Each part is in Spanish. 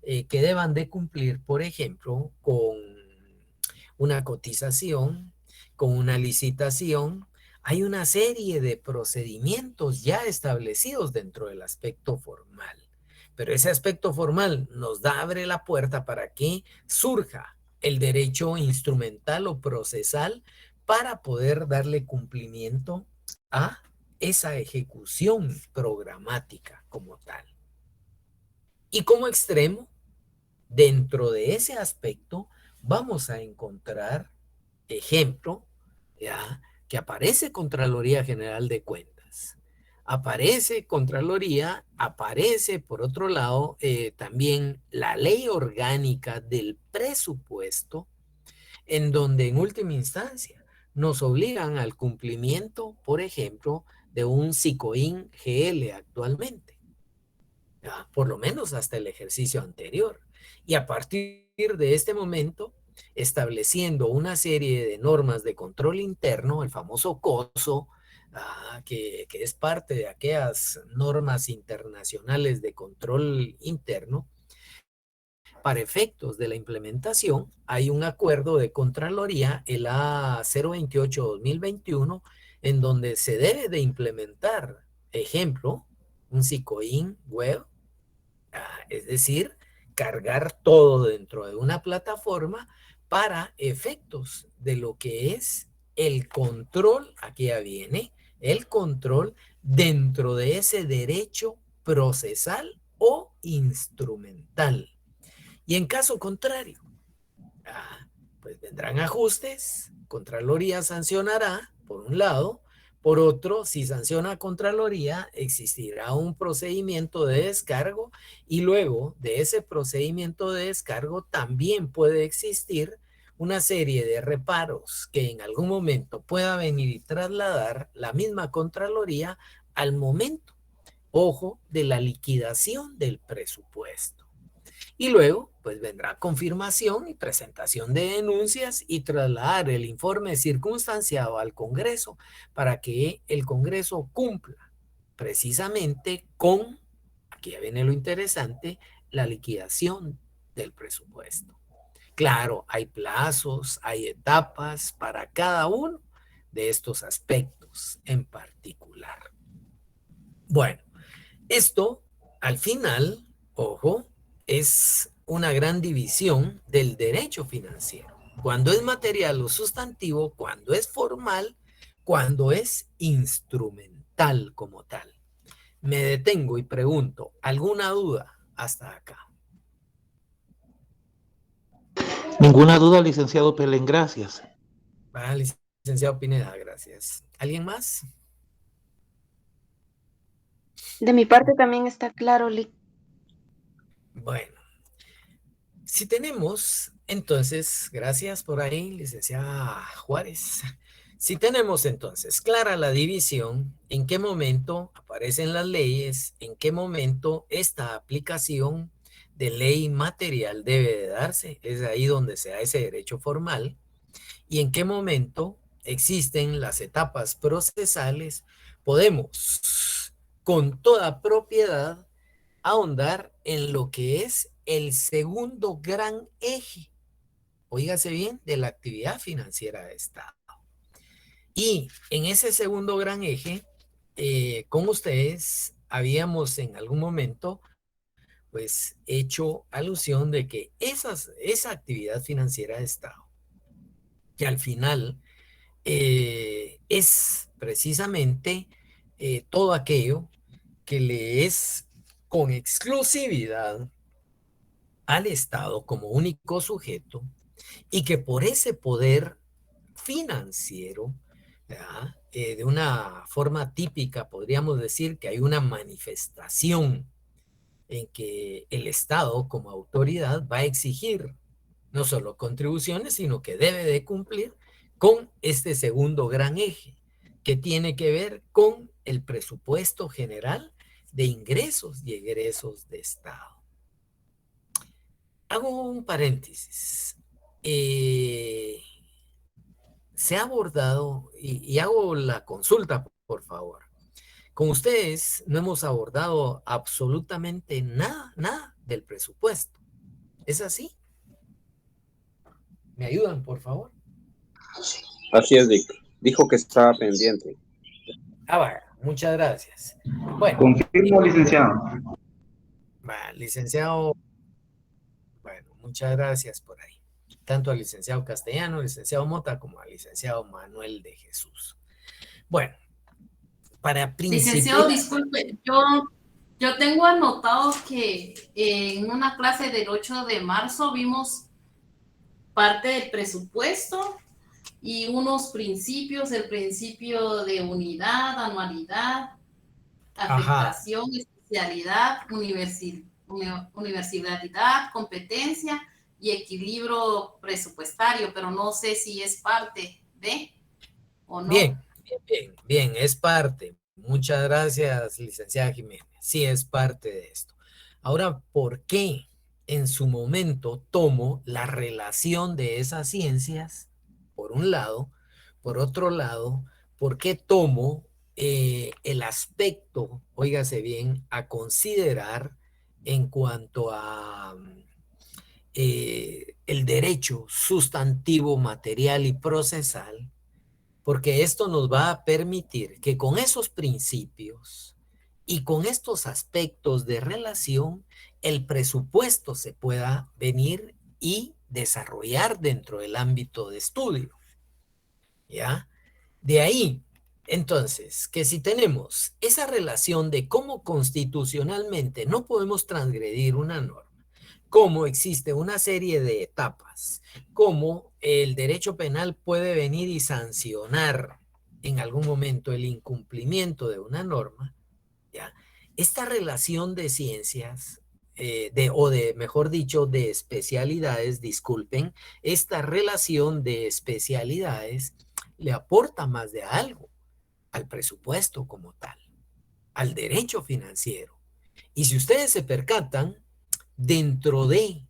que deban de cumplir, por ejemplo, con una cotización, con una licitación. Hay una serie de procedimientos ya establecidos dentro del aspecto formal. Pero ese aspecto formal abre la puerta para que surja el derecho instrumental o procesal para poder darle cumplimiento a esa ejecución programática como tal. Y como extremo, dentro de ese aspecto, vamos a encontrar ejemplo, ¿ya? Que aparece Contraloría General de Cuentas. Aparece Contraloría, aparece por otro lado también la ley orgánica del presupuesto, en donde en última instancia nos obligan al cumplimiento, por ejemplo, de un SICOIN GL actualmente, ¿ya? Por lo menos hasta el ejercicio anterior. Y a partir de este momento, estableciendo una serie de normas de control interno, el famoso COSO, que es parte de aquellas normas internacionales de control interno. Para efectos de la implementación, hay un acuerdo de Contraloría, el A028-2021, en donde se debe de implementar, ejemplo, un SICOIN web, es decir, cargar todo dentro de una plataforma para efectos de lo que es el control, aquí ya viene, el control dentro de ese derecho procesal o instrumental. Y en caso contrario, pues vendrán ajustes, Contraloría sancionará, por un lado. Por otro, si sanciona Contraloría, existirá un procedimiento de descargo y luego de ese procedimiento de descargo también puede existir una serie de reparos que en algún momento pueda venir y trasladar la misma Contraloría al momento, ojo, de la liquidación del presupuesto. Y luego, pues vendrá confirmación y presentación de denuncias y trasladar el informe circunstanciado al Congreso para que el Congreso cumpla precisamente con, aquí ya viene lo interesante, la liquidación del presupuesto. Claro, hay plazos, hay etapas para cada uno de estos aspectos en particular. Bueno, esto, al final, ojo, es una gran división del derecho financiero. Cuando es material o sustantivo, cuando es formal, cuando es instrumental como tal. Me detengo y pregunto, ¿alguna duda hasta acá? Ninguna duda, licenciado Pelen, gracias. Licenciado Pineda, gracias. ¿Alguien más? De mi parte también está claro, Lic. Bueno, si tenemos, entonces, gracias por ahí, licenciada Juárez. Si tenemos entonces clara la división, en qué momento aparecen las leyes, en qué momento esta aplicación de ley material debe de darse, es ahí donde se da ese derecho formal, y en qué momento existen las etapas procesales, podemos con toda propiedad ahondar en lo que es el segundo gran eje, oígase bien, de la actividad financiera de Estado. Y en ese segundo gran eje, con ustedes habíamos en algún momento pues hecho alusión de que esa actividad financiera de Estado, que al final es precisamente todo aquello que le es con exclusividad al Estado como único sujeto y que por ese poder financiero, de una forma típica podríamos decir que hay una manifestación en que el Estado como autoridad va a exigir no solo contribuciones, sino que debe de cumplir con este segundo gran eje, que tiene que ver con el presupuesto general de ingresos y egresos de Estado. Hago un paréntesis. Se ha abordado, y hago la consulta, por favor. Con ustedes no hemos abordado absolutamente nada del presupuesto. ¿Es así? ¿Me ayudan, por favor? Así es, Dick. Dijo que estaba pendiente. Ah, vaya, muchas gracias. Bueno, Confirmo, licenciado. licenciado, bueno, muchas gracias por ahí. Tanto al licenciado Castellano, licenciado Mota, como al licenciado Manuel de Jesús. Bueno, para Licenciado, principiar... disculpe, yo tengo anotado que en una clase del 8 de marzo vimos parte del presupuesto y unos principios, el principio de unidad, anualidad, Ajá, afectación, especialidad, universalidad, competencia y equilibrio presupuestario, pero no sé si es parte de o no. bien, bien, es parte. Muchas gracias, licenciada Jiménez. Sí, es parte de esto. Ahora, ¿por qué en su momento tomo la relación de esas ciencias, por un lado? Por otro lado, ¿por qué tomo el aspecto, óigase bien, a considerar en cuanto a el derecho sustantivo, material y procesal? Porque esto nos va a permitir que con esos principios y con estos aspectos de relación, el presupuesto se pueda venir y desarrollar dentro del ámbito de estudio. ¿Ya? De ahí, entonces, que si tenemos esa relación de cómo constitucionalmente no podemos transgredir una norma, cómo existe una serie de etapas, cómo el derecho penal puede venir y sancionar en algún momento el incumplimiento de una norma, ¿ya? Esta relación de ciencias, mejor dicho, de especialidades, disculpen, esta relación de especialidades le aporta más de algo al presupuesto como tal, al derecho financiero. Y si ustedes se percatan, dentro de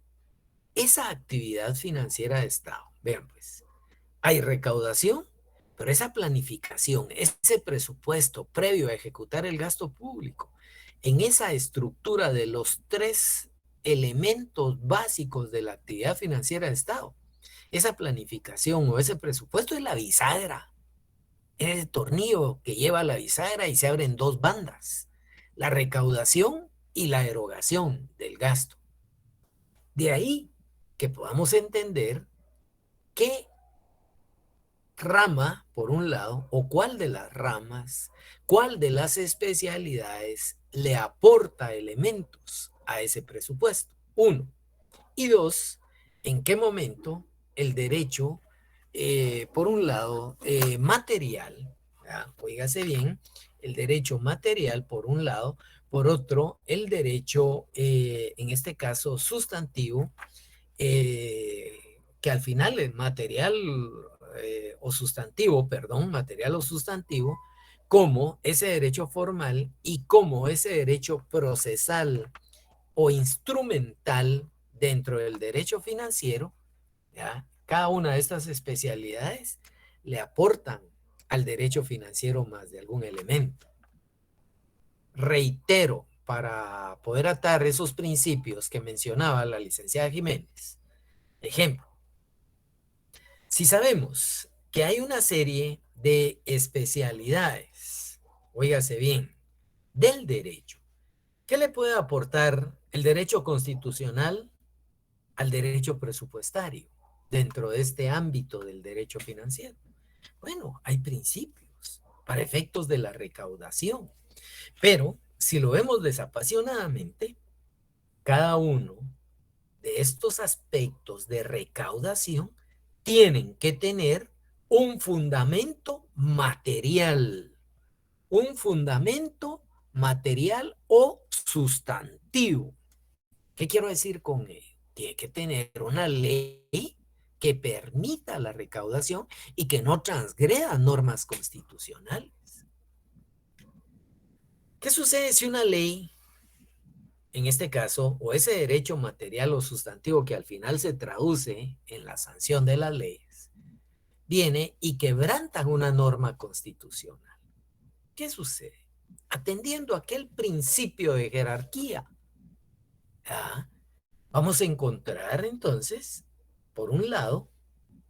esa actividad financiera de Estado, vean pues, hay recaudación, pero esa planificación, ese presupuesto previo a ejecutar el gasto público, en esa estructura de los tres elementos básicos de la actividad financiera de Estado, esa planificación o ese presupuesto es la bisagra, es el tornillo que lleva la bisagra y se abren dos bandas, la recaudación y la erogación del gasto. De ahí que podamos entender qué rama, por un lado, o cuál de las ramas, cuál de las especialidades le aporta elementos a ese presupuesto. Uno. Y dos, en qué momento el derecho, por un lado, material, oígase bien, el derecho material, por un lado, por otro, el derecho, en este caso, sustantivo, que al final es material o sustantivo, perdón, material o sustantivo, como ese derecho formal y como ese derecho procesal o instrumental dentro del derecho financiero, ¿ya? Cada una de estas especialidades le aportan al derecho financiero más de algún elemento. Reitero, para poder atar esos principios que mencionaba la licenciada Jiménez. Ejemplo, si sabemos que hay una serie de especialidades, óigase bien, del derecho, ¿qué le puede aportar el derecho constitucional al derecho presupuestario dentro de este ámbito del derecho financiero? Bueno, hay principios para efectos de la recaudación, pero si lo vemos desapasionadamente, cada uno de estos aspectos de recaudación tienen que tener un fundamento material o sustantivo. ¿Qué quiero decir con ello? Tiene que tener una ley que permita la recaudación y que no transgreda normas constitucionales. ¿Qué sucede si una ley, en este caso, o ese derecho material o sustantivo que al final se traduce en la sanción de las leyes, viene y quebrantan una norma constitucional? ¿Qué sucede? Atendiendo a aquel principio de jerarquía, ¿ah? vamos a encontrar entonces, por un lado,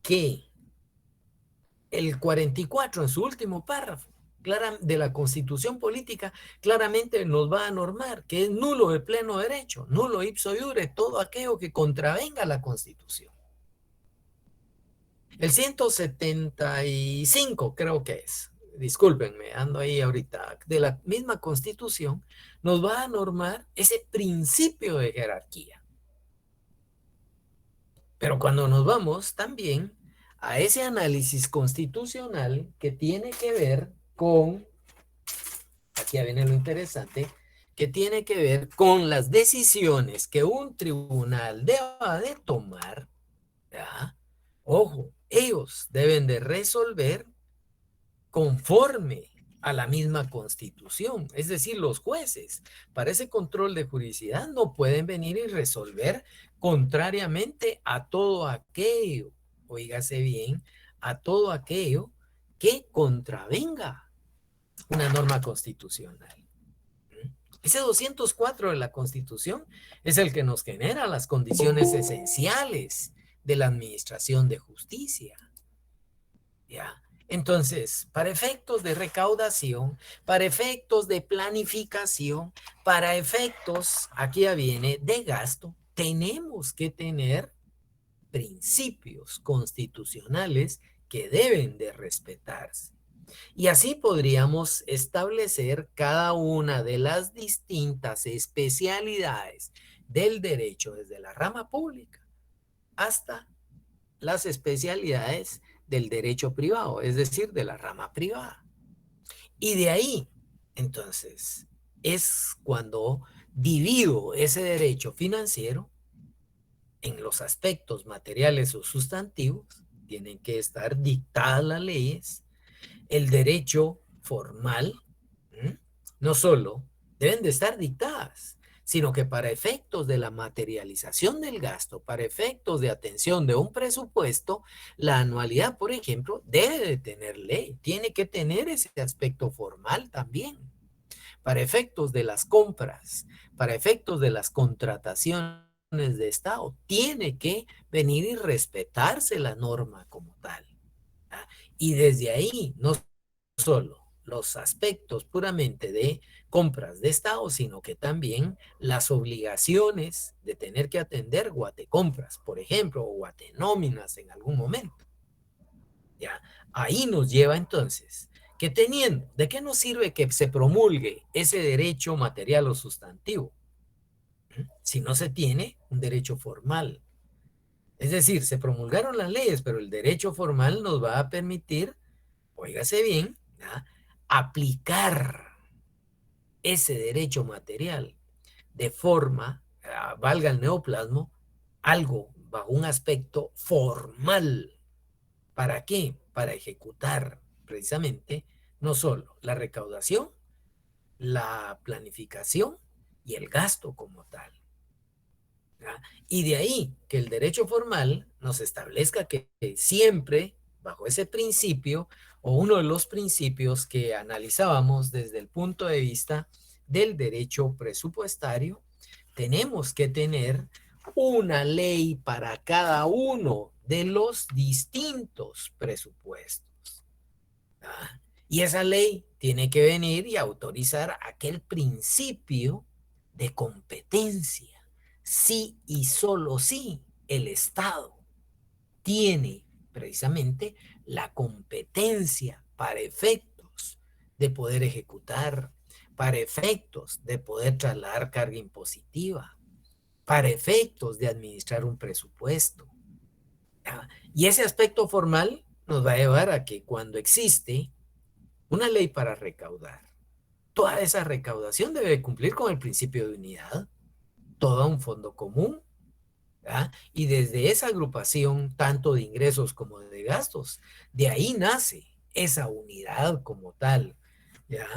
que el 44 en su último párrafo de la Constitución Política claramente nos va a normar que es nulo de pleno derecho, nulo ipso iure, todo aquello que contravenga la Constitución. El 175 creo que es, discúlpenme, ando ahí ahorita, de la misma Constitución, nos va a normar ese principio de jerarquía. Pero cuando nos vamos también a ese análisis constitucional que tiene que ver con, aquí viene lo interesante, que tiene que ver con las decisiones que un tribunal deba de tomar, ¿ya? Ojo, ellos deben de resolver conforme a la misma Constitución. Es decir, los jueces, para ese control de juridicidad, no pueden venir y resolver contrariamente a todo aquello, oígase bien, a todo aquello que contravenga una norma constitucional. Ese 204 de la Constitución es el que nos genera las condiciones esenciales de la administración de justicia. ¿Ya? Entonces, para efectos de recaudación, para efectos de planificación, para efectos, aquí ya viene, de gasto, tenemos que tener principios constitucionales que deben de respetarse. Y así podríamos establecer cada una de las distintas especialidades del derecho, desde la rama pública hasta las especialidades del derecho privado, es decir, de la rama privada. Y de ahí, entonces, es cuando divido ese derecho financiero en los aspectos materiales o sustantivos, tienen que estar dictadas las leyes, el derecho formal, no solo deben de estar dictadas, sino que para efectos de la materialización del gasto, para efectos de atención de un presupuesto, la anualidad, por ejemplo, debe de tener ley, tiene que tener ese aspecto formal también. Para efectos de las compras, para efectos de las contrataciones de Estado, tiene que venir y respetarse la norma como tal. Y desde ahí, no solo los aspectos puramente de compras de Estado, sino que también las obligaciones de tener que atender guatecompras, por ejemplo, o guatenóminas en algún momento. ¿Ya? Ahí nos lleva entonces que teniendo, ¿de qué nos sirve que se promulgue ese derecho material o sustantivo? Si no se tiene un derecho formal. Es decir, se promulgaron las leyes, pero el derecho formal nos va a permitir, óigase bien, ¿ya?, aplicar ese derecho material de forma, valga el neoplasmo, algo bajo un aspecto formal. ¿Para qué? Para ejecutar precisamente no solo la recaudación, la planificación y el gasto como tal. ¿Ya? Y de ahí que el derecho formal nos establezca que siempre bajo ese principio o uno de los principios que analizábamos desde el punto de vista del derecho presupuestario, tenemos que tener una ley para cada uno de los distintos presupuestos. ¿Ah? Y esa ley tiene que venir y autorizar aquel principio de competencia. Sí y solo sí el Estado tiene precisamente la competencia para efectos de poder ejecutar, para efectos de poder trasladar carga impositiva, para efectos de administrar un presupuesto. Y ese aspecto formal nos va a llevar a que cuando existe una ley para recaudar, toda esa recaudación debe cumplir con el principio de unidad, todo un fondo común, ¿verdad? Y desde esa agrupación, tanto de ingresos como de gastos, de ahí nace esa unidad como tal, ¿ya?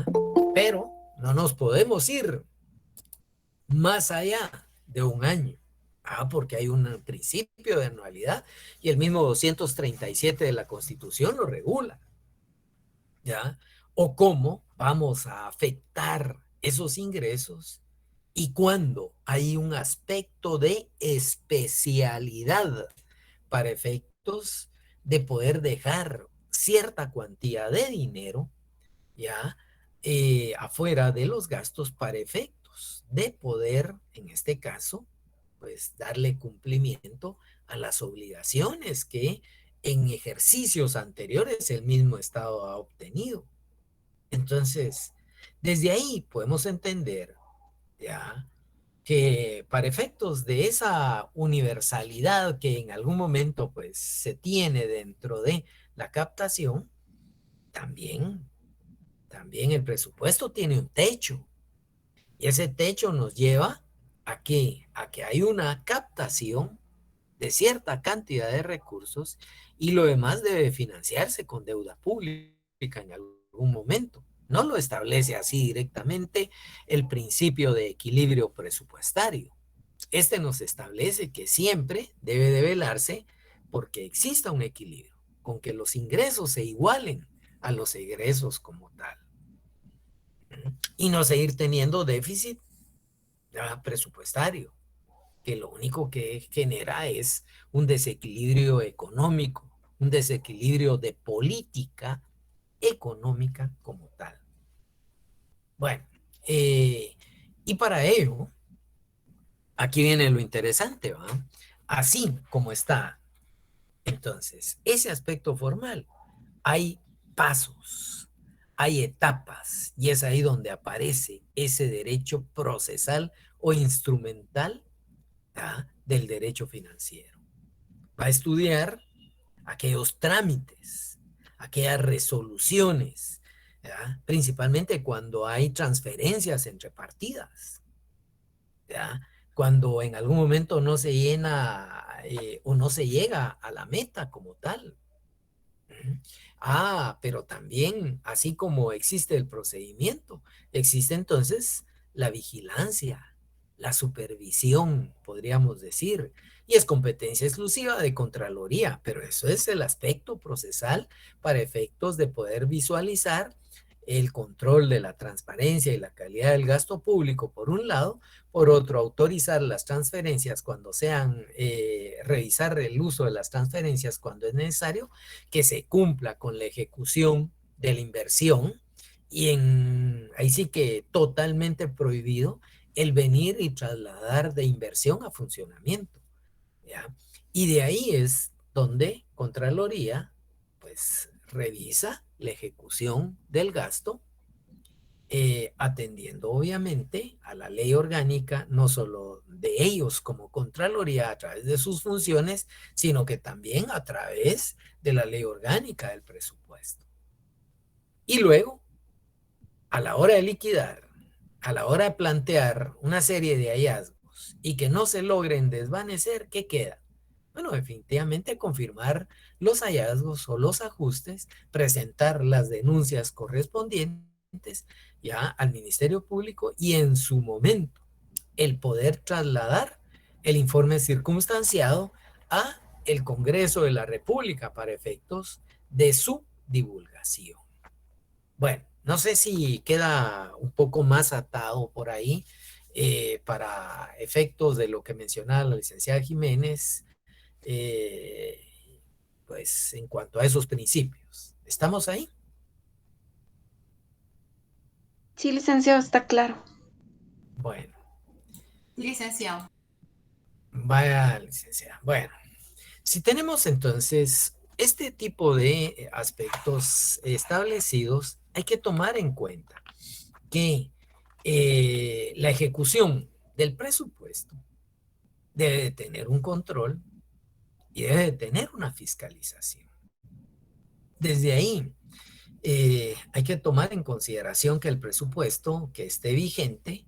Pero no nos podemos ir más allá de un año, porque hay un principio de anualidad y el mismo 237 de la Constitución lo regula, ¿ya? O cómo vamos a afectar esos ingresos y cuando hay un aspecto de especialidad para efectos de poder dejar cierta cuantía de dinero ya afuera de los gastos para efectos de poder, en este caso, pues darle cumplimiento a las obligaciones que en ejercicios anteriores el mismo Estado ha obtenido. Entonces, desde ahí podemos entender ya que para efectos de esa universalidad que en algún momento pues se tiene dentro de la captación, también el presupuesto tiene un techo. Y ese techo nos lleva a que hay una captación de cierta cantidad de recursos y lo demás debe financiarse con deuda pública en algún momento. No lo establece así directamente el principio de equilibrio presupuestario. Este nos establece que siempre debe de velarse porque exista un equilibrio, con que los ingresos se igualen a los egresos como tal. Y no seguir teniendo déficit presupuestario, que lo único que genera es un desequilibrio económico, un desequilibrio de política económica como tal. Bueno, y para ello, aquí viene lo interesante, ¿va? Así como está, entonces, ese aspecto formal, hay pasos, hay etapas, y es ahí donde aparece ese derecho procesal o instrumental del derecho financiero. Va a estudiar aquellos trámites, aquellas resoluciones, ¿verdad? Principalmente cuando hay transferencias entre partidas, ¿verdad? Cuando en algún momento no se llena o no se llega a la meta como tal. Pero también, así como existe el procedimiento, existe entonces la vigilancia, la supervisión, podríamos decir, y es competencia exclusiva de Contraloría, pero eso es el aspecto procesal para efectos de poder visualizar el control de la transparencia y la calidad del gasto público, por un lado; por otro, autorizar las transferencias cuando sean, revisar el uso de las transferencias cuando es necesario, que se cumpla con la ejecución de la inversión, y ahí sí que totalmente prohibido el venir y trasladar de inversión a funcionamiento, ¿ya? Y de ahí es donde Contraloría, pues, revisa la ejecución del gasto, atendiendo obviamente a la ley orgánica, no solo de ellos como Contraloría a través de sus funciones, sino que también a través de la ley orgánica del presupuesto. Y luego, a la hora de liquidar, a la hora de plantear una serie de hallazgos y que no se logren desvanecer, ¿qué queda? Bueno, definitivamente confirmar los hallazgos o los ajustes, presentar las denuncias correspondientes ya al Ministerio Público y en su momento el poder trasladar el informe circunstanciado a el Congreso de la República para efectos de su divulgación. Bueno, no sé si queda un poco más atado por ahí para efectos de lo que mencionaba la licenciada Jiménez, pues en cuanto a esos principios. ¿Estamos ahí? Sí, licenciado, está claro. Bueno. Licenciado. Vaya, licenciada. Bueno, si tenemos entonces este tipo de aspectos establecidos, hay que tomar en cuenta que la ejecución del presupuesto debe de tener un control y debe de tener una fiscalización. Desde ahí, hay que tomar en consideración que el presupuesto que esté vigente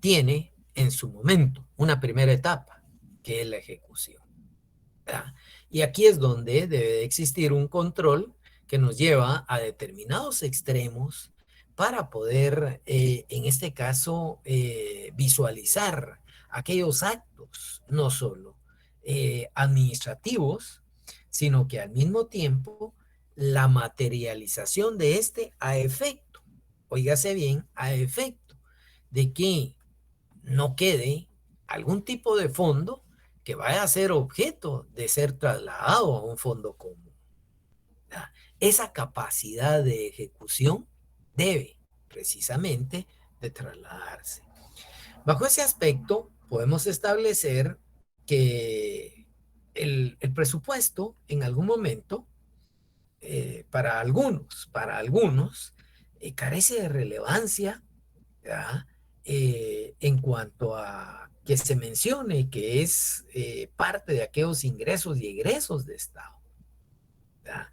tiene en su momento una primera etapa, que es la ejecución. Y aquí es donde debe de existir un control que nos lleva a determinados extremos para poder, en este caso, visualizar aquellos actos, no solo administrativos, sino que al mismo tiempo la materialización de este a efecto, óigase bien, a efecto de que no quede algún tipo de fondo que vaya a ser objeto de ser trasladado a un fondo común. Esa capacidad de ejecución debe precisamente de trasladarse. Bajo ese aspecto, podemos establecer que el presupuesto en algún momento, para algunos carece de relevancia, en cuanto a que se mencione que es parte de aquellos ingresos y egresos de Estado. ¿Verdad?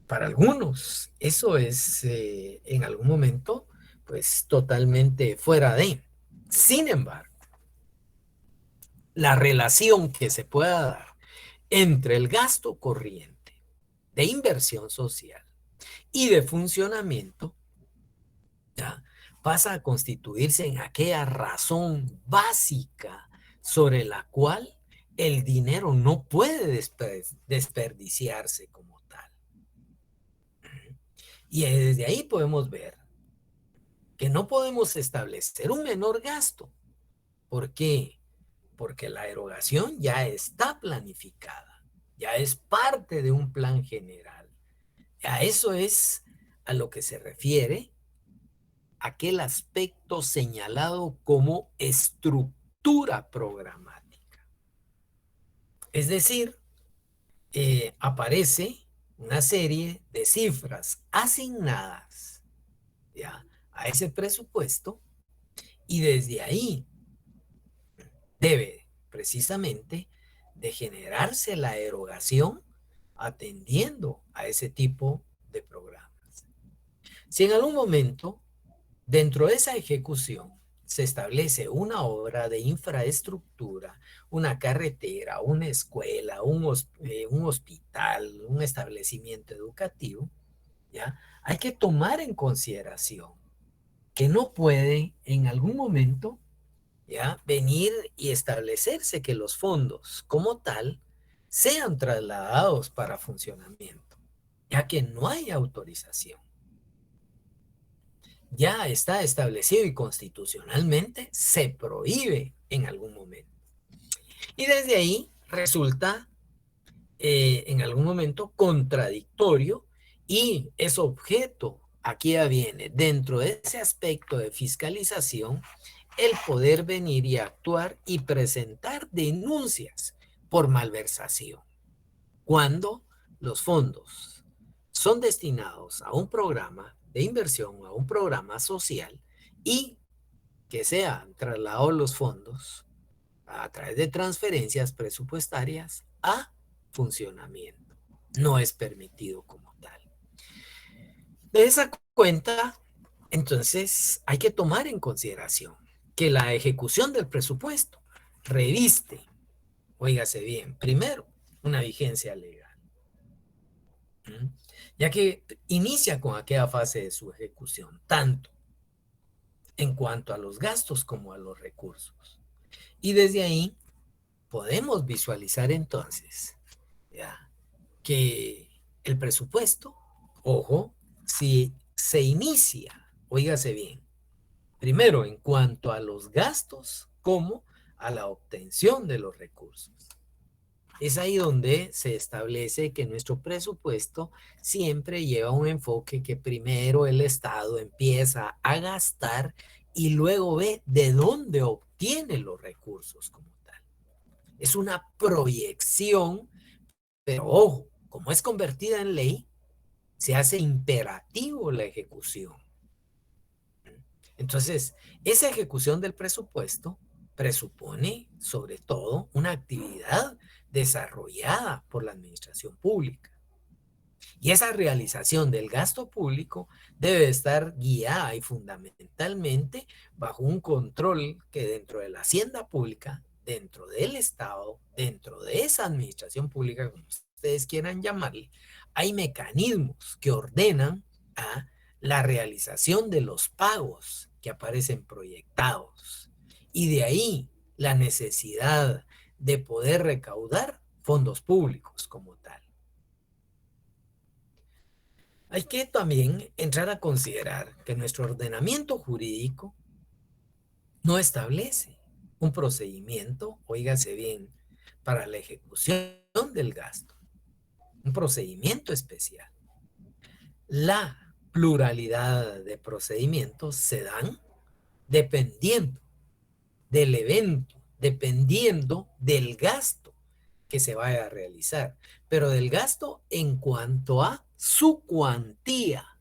Para algunos, eso es en algún momento, pues totalmente fuera de. Sin embargo, la relación que se pueda dar entre el gasto corriente de inversión social y de funcionamiento, ¿ya?, pasa a constituirse en aquella razón básica sobre la cual el dinero no puede desperdiciarse como tal. Y desde ahí podemos ver que no podemos establecer un menor gasto. ¿Por qué? Porque la erogación ya está planificada, ya es parte de un plan general. A eso es a lo que se refiere aquel aspecto señalado como estructura programática. Es decir, aparece una serie de cifras asignadas, ¿ya?, a ese presupuesto, y desde ahí debe precisamente de generarse la erogación atendiendo a ese tipo de programas. Si en algún momento dentro de esa ejecución se establece una obra de infraestructura, una carretera, una escuela, un hospital, un establecimiento educativo, ¿ya?, hay que tomar en consideración que no puede en algún momento, ¿ya?, venir y establecerse que los fondos como tal sean trasladados para funcionamiento, ya que no hay autorización. Ya está establecido y constitucionalmente se prohíbe en algún momento. Y desde ahí resulta en algún momento contradictorio y es objeto, aquí ya viene, dentro de ese aspecto de fiscalización, el poder venir y actuar y presentar denuncias por malversación. Cuando los fondos son destinados a un programa de inversión, a un programa social, y que sean trasladados los fondos a través de transferencias presupuestarias a funcionamiento. No es permitido como tal. De esa cuenta, entonces, hay que tomar en consideración que la ejecución del presupuesto reviste, óigase bien, primero, una vigencia legal, ya que inicia con aquella fase de su ejecución, tanto en cuanto a los gastos como a los recursos. Y desde ahí podemos visualizar entonces, ¿ya?, que el presupuesto, ojo, si se inicia, óigase bien, primero en cuanto a los gastos como a la obtención de los recursos. Es ahí donde se establece que nuestro presupuesto siempre lleva un enfoque que primero el Estado empieza a gastar y luego ve de dónde obtiene los recursos como tal. Es una proyección, pero ojo, como es convertida en ley, se hace imperativo la ejecución. Entonces, esa ejecución del presupuesto presupone, sobre todo, una actividad desarrollada por la administración pública. Y esa realización del gasto público debe estar guiada y fundamentalmente bajo un control que dentro de la hacienda pública, dentro del Estado, dentro de esa administración pública, como ustedes quieran llamarle, hay mecanismos que ordenan a la realización de los pagos que aparecen proyectados. Y de ahí la necesidad de poder recaudar fondos públicos como tal. Hay que también entrar a considerar que nuestro ordenamiento jurídico no establece un procedimiento, óigase bien, para la ejecución del gasto, un procedimiento especial. La pluralidad de procedimientos se dan dependiendo del evento, dependiendo del gasto que se vaya a realizar, pero del gasto en cuanto a su cuantía.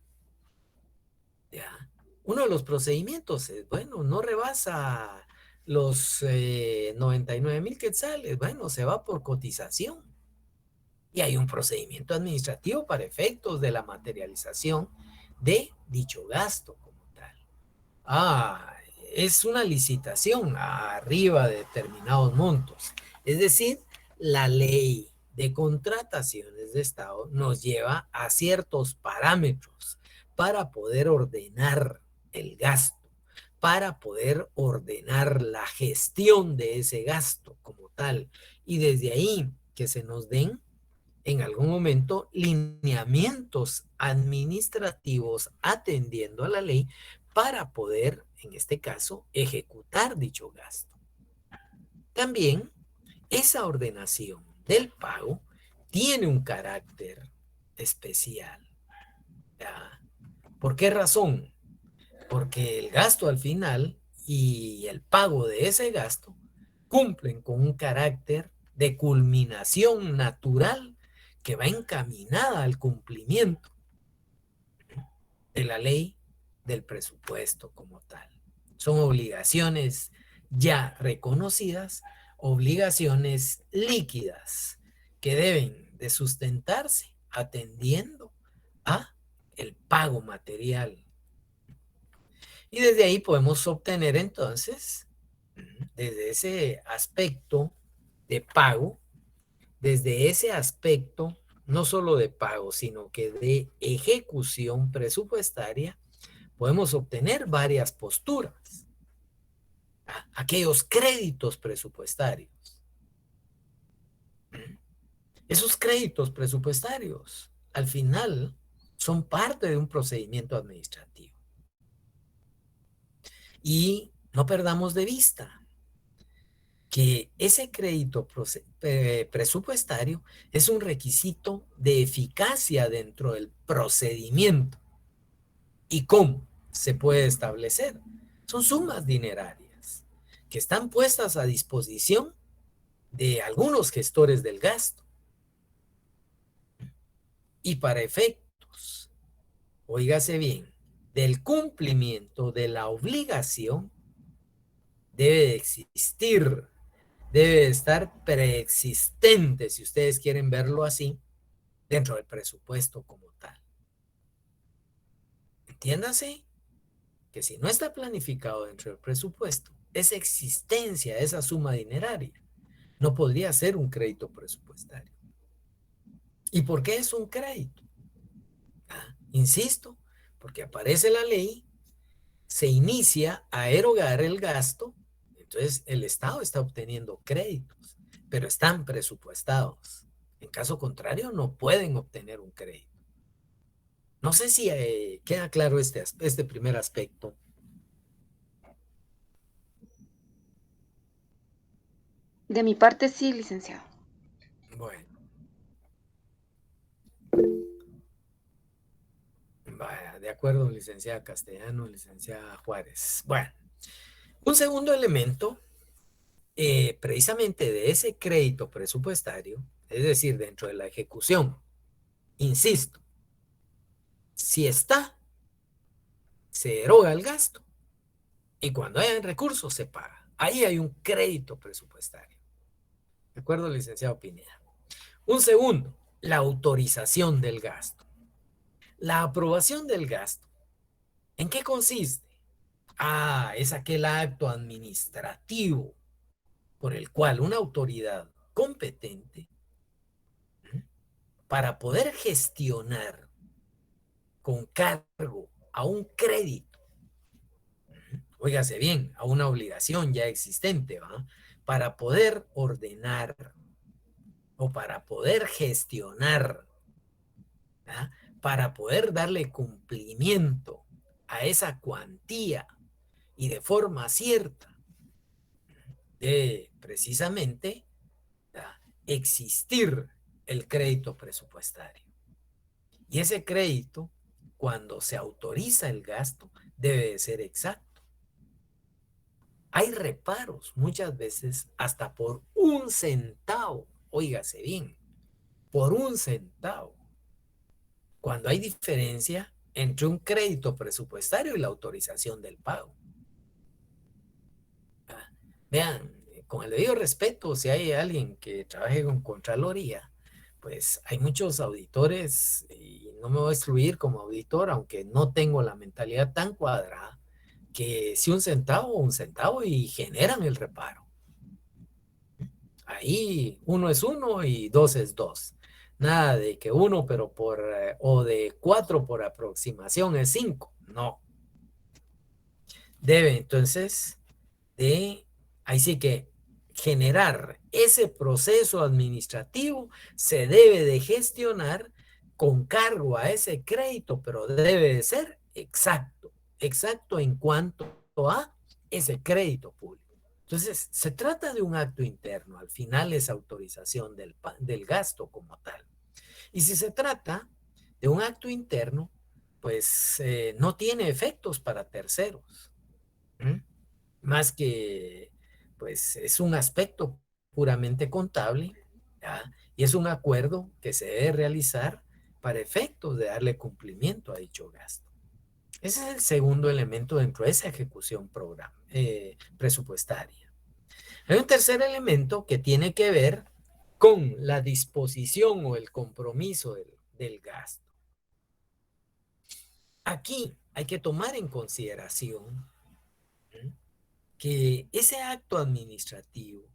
¿Ya? Uno de los procedimientos es, bueno, no rebasa los 99,000 quetzales, bueno, se va por cotización. Y hay un procedimiento administrativo para efectos de la materialización de dicho gasto como tal. Es una licitación arriba de determinados montos. Es decir, la ley de contrataciones de Estado nos lleva a ciertos parámetros para poder ordenar el gasto, para poder ordenar la gestión de ese gasto como tal. Y desde ahí que se nos den en algún momento lineamientos administrativos atendiendo a la ley para poder, en este caso, ejecutar dicho gasto. También esa ordenación del pago tiene un carácter especial. ¿Ya? ¿Por qué razón? Porque el gasto al final y el pago de ese gasto cumplen con un carácter de culminación natural que va encaminada al cumplimiento de la ley del presupuesto como tal. Son obligaciones ya reconocidas, obligaciones líquidas que deben de sustentarse atendiendo a el pago material. Y desde ahí podemos obtener entonces, desde ese aspecto de pago, desde ese aspecto, no solo de pago, sino que de ejecución presupuestaria, podemos obtener varias posturas. Aquellos créditos presupuestarios. Esos créditos presupuestarios, al final, son parte de un procedimiento administrativo. Y no perdamos de vista que ese crédito presupuestario es un requisito de eficacia dentro del procedimiento. ¿Y cómo se puede establecer? Son sumas dinerarias que están puestas a disposición de algunos gestores del gasto. Y para efectos, óigase bien, del cumplimiento de la obligación, debe existir, debe estar preexistente, si ustedes quieren verlo así, dentro del presupuesto como tal. Entiéndase que si no está planificado dentro del presupuesto, esa existencia, esa suma dineraria, no podría ser un crédito presupuestario. ¿Y por qué es un crédito? Insisto, porque aparece la ley, se inicia a erogar el gasto, entonces el Estado está obteniendo créditos, pero están presupuestados. En caso contrario, no pueden obtener un crédito. No sé si queda claro este primer aspecto. De mi parte sí, licenciado. Bueno. Vaya, de acuerdo, licenciada Castellano, licenciada Juárez. Bueno, un segundo elemento, precisamente de ese crédito presupuestario, es decir, dentro de la ejecución, insisto, si está, se eroga el gasto y cuando hay recursos se paga. Ahí hay un crédito presupuestario. ¿De acuerdo, licenciado Pineda? Un segundo, la autorización del gasto. La aprobación del gasto, ¿en qué consiste? Es aquel acto administrativo por el cual una autoridad competente, para poder gestionar con cargo a un crédito, óigase bien, a una obligación ya existente, ¿va? Para poder ordenar o para poder gestionar, ¿va? Para poder darle cumplimiento a esa cuantía y de forma cierta debe precisamente existir el crédito presupuestario. Y ese crédito, cuando se autoriza el gasto, debe de ser exacto. Hay reparos muchas veces hasta por 1 centavo, óigase bien, por 1 centavo, cuando hay diferencia entre un crédito presupuestario y la autorización del pago. Vean, con el debido respeto, si hay alguien que trabaje con Contraloría, pues hay muchos auditores, y no me voy a excluir como auditor, aunque no tengo la mentalidad tan cuadrada, que si 1 centavo y generan el reparo. Ahí 1 es 1 y 2 es 2. Nada de que 1 pero o de 4 por aproximación es 5. No. Debe entonces ahí sí que generar ese proceso administrativo se debe de gestionar con cargo a ese crédito, pero debe de ser exacto en cuanto a ese crédito público. Entonces, se trata de un acto interno, al final es autorización del gasto como tal. Y si se trata de un acto interno, pues no tiene efectos para terceros. Más que, pues es un aspecto puramente contable, ¿ya? Y es un acuerdo que se debe realizar para efectos de darle cumplimiento a dicho gasto. Ese es el segundo elemento dentro de esa ejecución presupuestaria. Hay un tercer elemento que tiene que ver con la disposición o el compromiso del gasto. Aquí hay que tomar en consideración que ese acto administrativo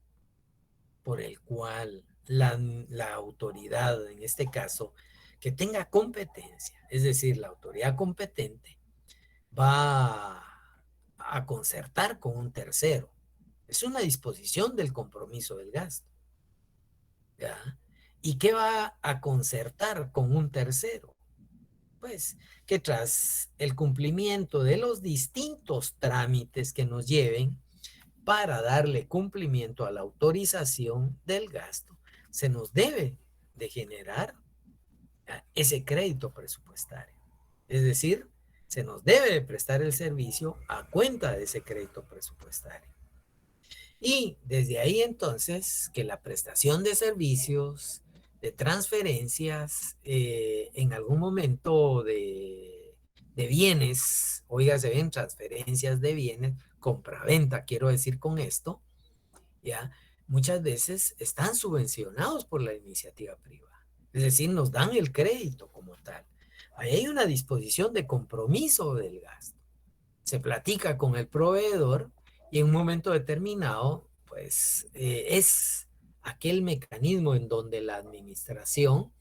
por el cual la autoridad, en este caso, que tenga competencia, es decir, la autoridad competente, va a concertar con un tercero. Es una disposición del compromiso del gasto. ¿Ya? ¿Y qué va a concertar con un tercero? Pues que tras el cumplimiento de los distintos trámites que nos lleven para darle cumplimiento a la autorización del gasto, se nos debe de generar ese crédito presupuestario. Es decir, se nos debe de prestar el servicio a cuenta de ese crédito presupuestario. Y desde ahí entonces que la prestación de servicios, de transferencias, en algún momento de bienes, oígase bien, transferencias de bienes, compraventa, quiero decir con esto, ya, muchas veces están subvencionados por la iniciativa privada. Es decir, nos dan el crédito como tal. Ahí hay una disposición de compromiso del gasto. Se platica con el proveedor y en un momento determinado, pues es aquel mecanismo en donde la administración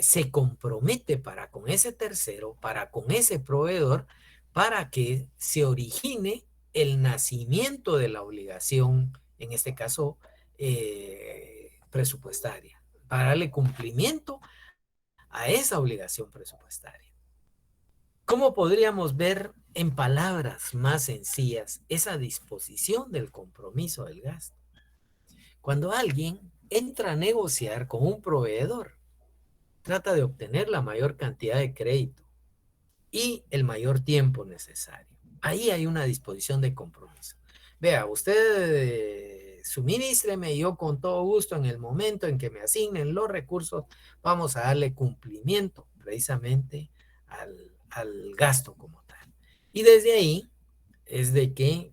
se compromete para con ese tercero, para con ese proveedor, para que se origine el nacimiento de la obligación, en este caso presupuestaria, para darle cumplimiento a esa obligación presupuestaria. ¿Cómo podríamos ver en palabras más sencillas esa disposición del compromiso del gasto? Cuando alguien entra a negociar con un proveedor, trata de obtener la mayor cantidad de crédito y el mayor tiempo necesario. Ahí hay una disposición de compromiso. Vea, usted suministreme y yo con todo gusto en el momento en que me asignen los recursos, vamos a darle cumplimiento precisamente al gasto como tal. Y desde ahí es de que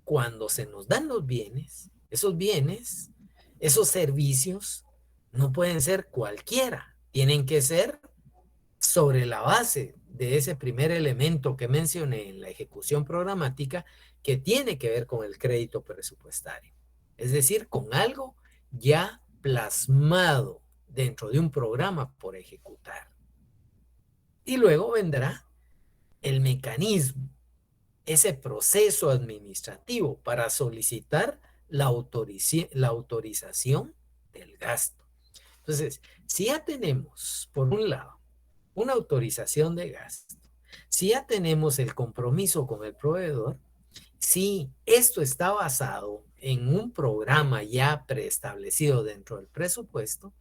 cuando se nos dan los bienes, esos servicios no pueden ser cualquiera, tienen que ser sobre la base de ese primer elemento que mencioné en la ejecución programática que tiene que ver con el crédito presupuestario. Es decir, con algo ya plasmado dentro de un programa por ejecutar. Y luego vendrá el mecanismo, ese proceso administrativo para solicitar la autorización del gasto. Entonces, si ya tenemos, por un lado, una autorización de gasto, si ya tenemos el compromiso con el proveedor, si esto está basado en un programa ya preestablecido dentro del presupuesto,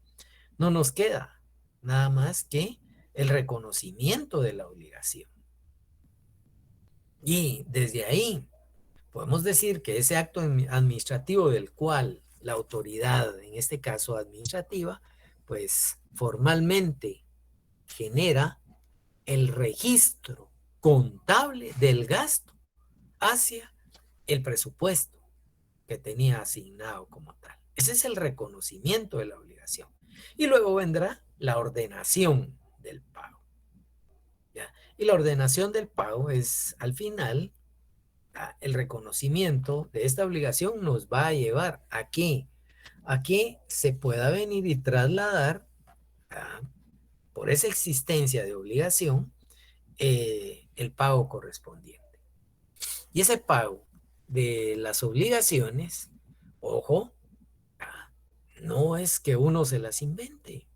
no nos queda nada más que el reconocimiento de la obligación. Y desde ahí podemos decir que ese acto administrativo del cual la autoridad, en este caso administrativa, pues formalmente genera el registro contable del gasto hacia el presupuesto que tenía asignado como tal. Ese es el reconocimiento de la obligación. Y luego vendrá la ordenación del pago. ¿Ya? Y la ordenación del pago es, al final, el reconocimiento de esta obligación nos va a llevar a que se pueda venir y trasladar por esa existencia de obligación el pago correspondiente. Y ese pago de las obligaciones, ojo, no es que uno se las invente.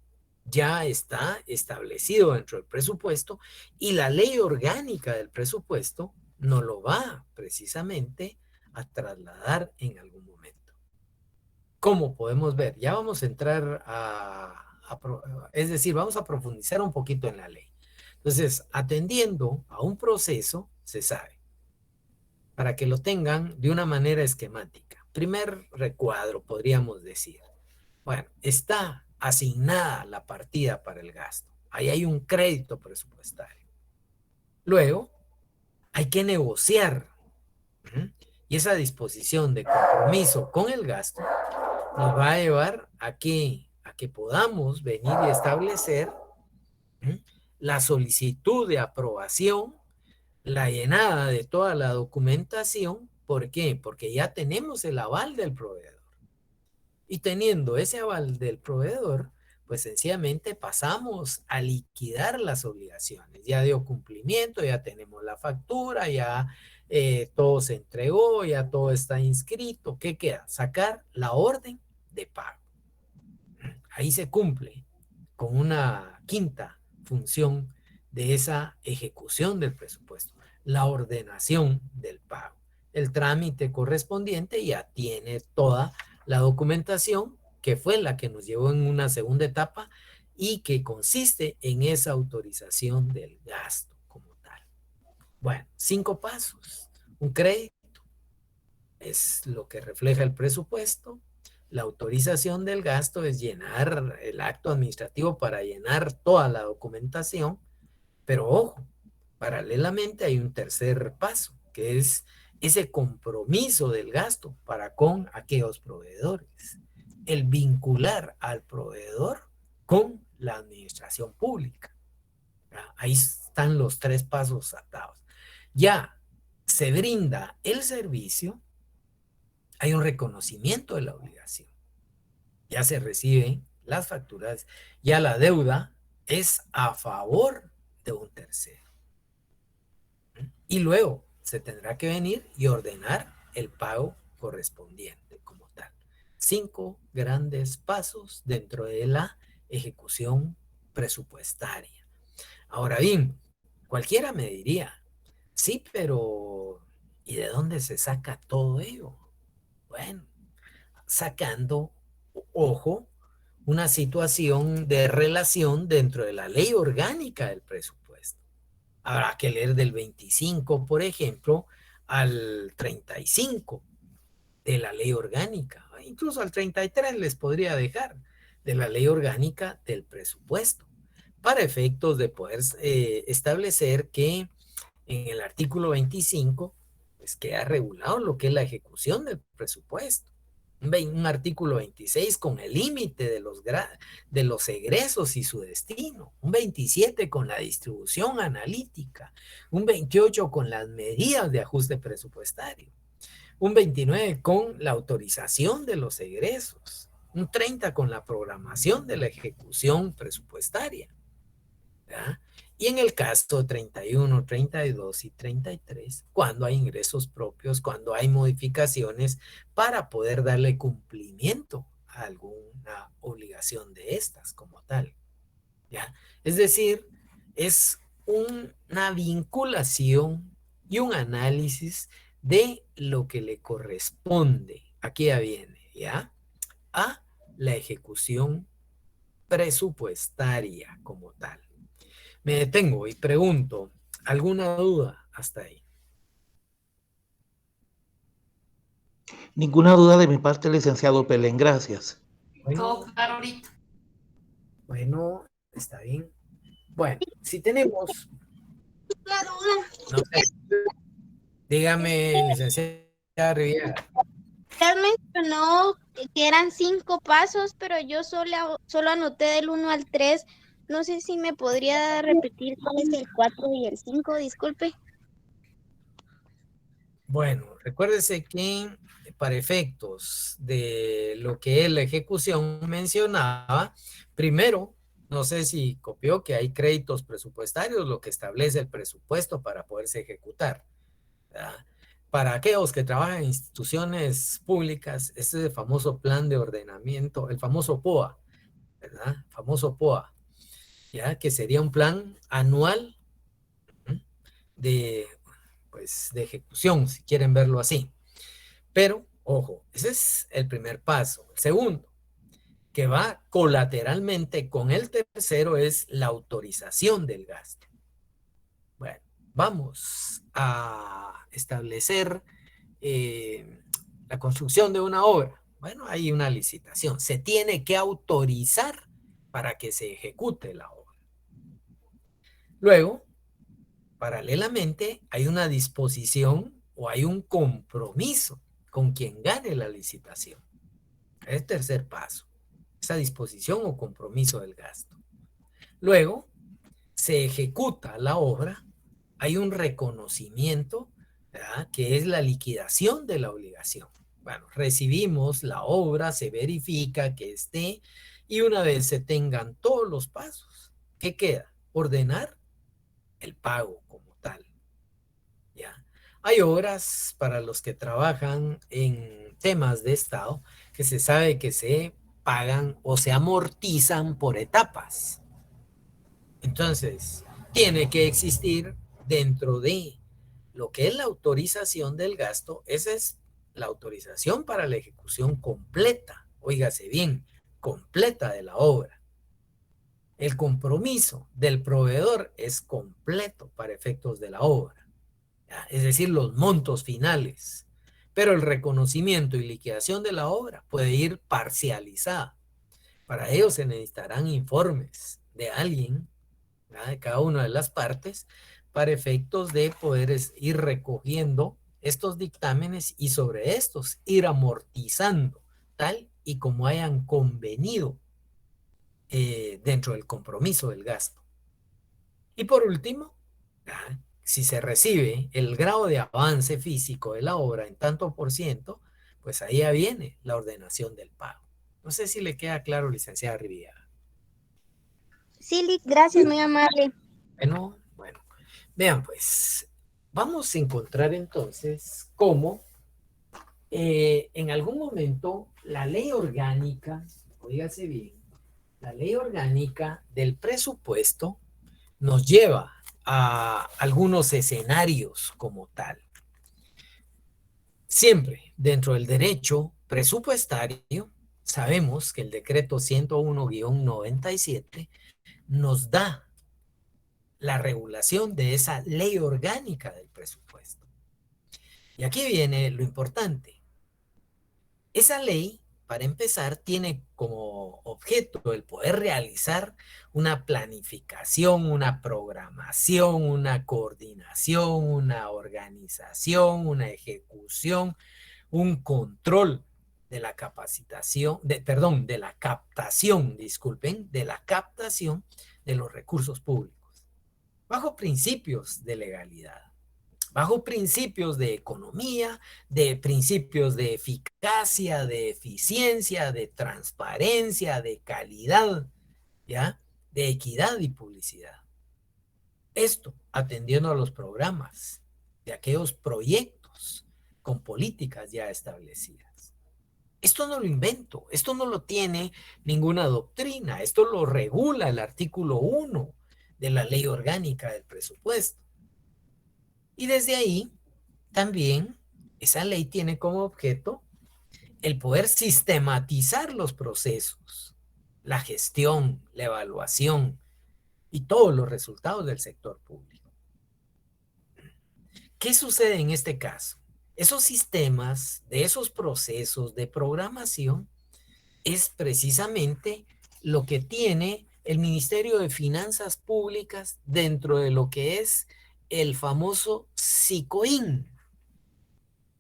Ya está establecido dentro del presupuesto y la ley orgánica del presupuesto nos lo va precisamente a trasladar en algún momento. ¿Cómo podemos ver? Ya vamos a entrar es decir, vamos a profundizar un poquito en la ley. Entonces, atendiendo a un proceso, se sabe, para que lo tengan de una manera esquemática. Primer recuadro, podríamos decir. Bueno, está asignada la partida para el gasto. Ahí hay un crédito presupuestario. Luego, hay que negociar. Y esa disposición de compromiso con el gasto nos va a llevar a que podamos venir y establecer la solicitud de aprobación, la llenada de toda la documentación. ¿Por qué? Porque ya tenemos el aval del proveedor. Y teniendo ese aval del proveedor, pues sencillamente pasamos a liquidar las obligaciones. Ya dio cumplimiento, ya tenemos la factura, ya todo se entregó, ya todo está inscrito. ¿Qué queda? Sacar la orden de pago. Ahí se cumple con una quinta función de esa ejecución del presupuesto, la ordenación del pago. El trámite correspondiente ya tiene toda la documentación que fue la que nos llevó en una segunda etapa y que consiste en esa autorización del gasto como tal. Bueno, 5 pasos. Un crédito es lo que refleja el presupuesto. La autorización del gasto es llenar el acto administrativo para llenar toda la documentación, pero ojo, paralelamente hay un tercer paso, que es ese compromiso del gasto para con aquellos proveedores, el vincular al proveedor con la administración pública. Ahí están los 3 pasos atados. Ya se brinda el servicio, hay un reconocimiento de la obligación. Ya se reciben las facturas, ya la deuda es a favor de un tercero. Y luego se tendrá que venir y ordenar el pago correspondiente como tal. 5 grandes pasos dentro de la ejecución presupuestaria. Ahora bien, cualquiera me diría, sí, pero ¿y de dónde se saca todo ello? Bueno, sacando, ojo, una situación de relación dentro de la ley orgánica del presupuesto. Habrá que leer del 25, por ejemplo, al 35 de la ley orgánica. Incluso al 33 les podría dejar de la ley orgánica del presupuesto, para efectos de poder establecer que en el artículo 25 pues queda regulado lo que es la ejecución del presupuesto. Un artículo 26 con el límite de los egresos y su destino, un 27 con la distribución analítica, un 28 con las medidas de ajuste presupuestario, un 29 con la autorización de los egresos, un 30 con la programación de la ejecución presupuestaria, ¿verdad? Y en el caso 31, 32 y 33, cuando hay ingresos propios, cuando hay modificaciones para poder darle cumplimiento a alguna obligación de estas como tal, ¿ya? Es decir, es una vinculación y un análisis de lo que le corresponde aquí ya viene, ¿ya? A, la ejecución presupuestaria como tal. Me detengo y pregunto, ¿alguna duda hasta ahí? Ninguna duda de mi parte, licenciado Pelén, gracias. Todo Bueno, claro ahorita. bueno, está bien. Bueno, si tenemos, La duda. no sé, dígame, licenciada Riviera. Usted mencionó que eran 5 pasos, pero yo solo anoté del 1 al 3. No sé si me podría repetir cuál es el 4 y el 5, disculpe. Bueno, recuérdese que para efectos de lo que es la ejecución mencionaba, primero, no sé si copió que hay créditos presupuestarios, lo que establece el presupuesto para poderse ejecutar, ¿verdad? Para aquellos que trabajan en instituciones públicas, este es el famoso plan de ordenamiento, el famoso POA, ¿verdad? Famoso POA, ¿ya? Que sería un plan anual, ¿m? de, pues, de ejecución, si quieren verlo así. Pero, ojo, ese es el primer paso. El segundo, que va colateralmente con el tercero, es la autorización del gasto. Bueno, vamos a establecer la construcción de una obra. Bueno, hay una licitación. Se tiene que autorizar para que se ejecute la obra. Luego, paralelamente, hay una disposición o hay un compromiso con quien gane la licitación. Es el tercer paso, esa disposición o compromiso del gasto. Luego, se ejecuta la obra, hay un reconocimiento, ¿verdad?, que es la liquidación de la obligación. Bueno, recibimos la obra, se verifica que esté, y una vez se tengan todos los pasos, ¿qué queda? Ordenar el pago como tal. ¿Ya? Hay obras para los que trabajan en temas de Estado que se sabe que se pagan o se amortizan por etapas. Entonces, tiene que existir dentro de lo que es la autorización del gasto, esa es la autorización para la ejecución completa, óigase bien, completa de la obra. El compromiso del proveedor es completo para efectos de la obra, ¿ya? Es decir, los montos finales. Pero el reconocimiento y liquidación de la obra puede ir parcializada. Para ello se necesitarán informes de alguien, ¿verdad?, de cada una de las partes, para efectos de poder ir recogiendo estos dictámenes y sobre estos ir amortizando tal y como hayan convenido dentro del compromiso del gasto. Y por último, si se recibe el grado de avance físico de la obra en tanto por ciento, pues ahí ya viene la ordenación del pago. No sé si le queda claro, licenciada Riviera. Sí, gracias, muy amable. Bueno, vean pues, vamos a encontrar entonces cómo en algún momento la ley orgánica, oígase bien, la ley orgánica del presupuesto nos lleva a algunos escenarios como tal. Siempre dentro del derecho presupuestario, sabemos que el decreto 101-97 nos da la regulación de esa ley orgánica del presupuesto. Y aquí viene lo importante. Esa ley, para empezar, tiene como objeto el poder realizar una planificación, una programación, una coordinación, una organización, una ejecución, un control de la capacitación, de la captación, disculpen, de la captación de los recursos públicos, bajo principios de legalidad, bajo principios de economía, de principios de eficacia, de eficiencia, de transparencia, de calidad, ¿ya?, de equidad y publicidad. Esto atendiendo a los programas de aquellos proyectos con políticas ya establecidas. Esto no lo invento, esto no lo tiene ninguna doctrina, esto lo regula el artículo 1 de la Ley Orgánica del Presupuesto. Y desde ahí, también, esa ley tiene como objeto el poder sistematizar los procesos, la gestión, la evaluación y todos los resultados del sector público. ¿Qué sucede en este caso? Esos sistemas, de esos procesos de programación, es precisamente lo que tiene el Ministerio de Finanzas Públicas dentro de lo que es el famoso SICOIN.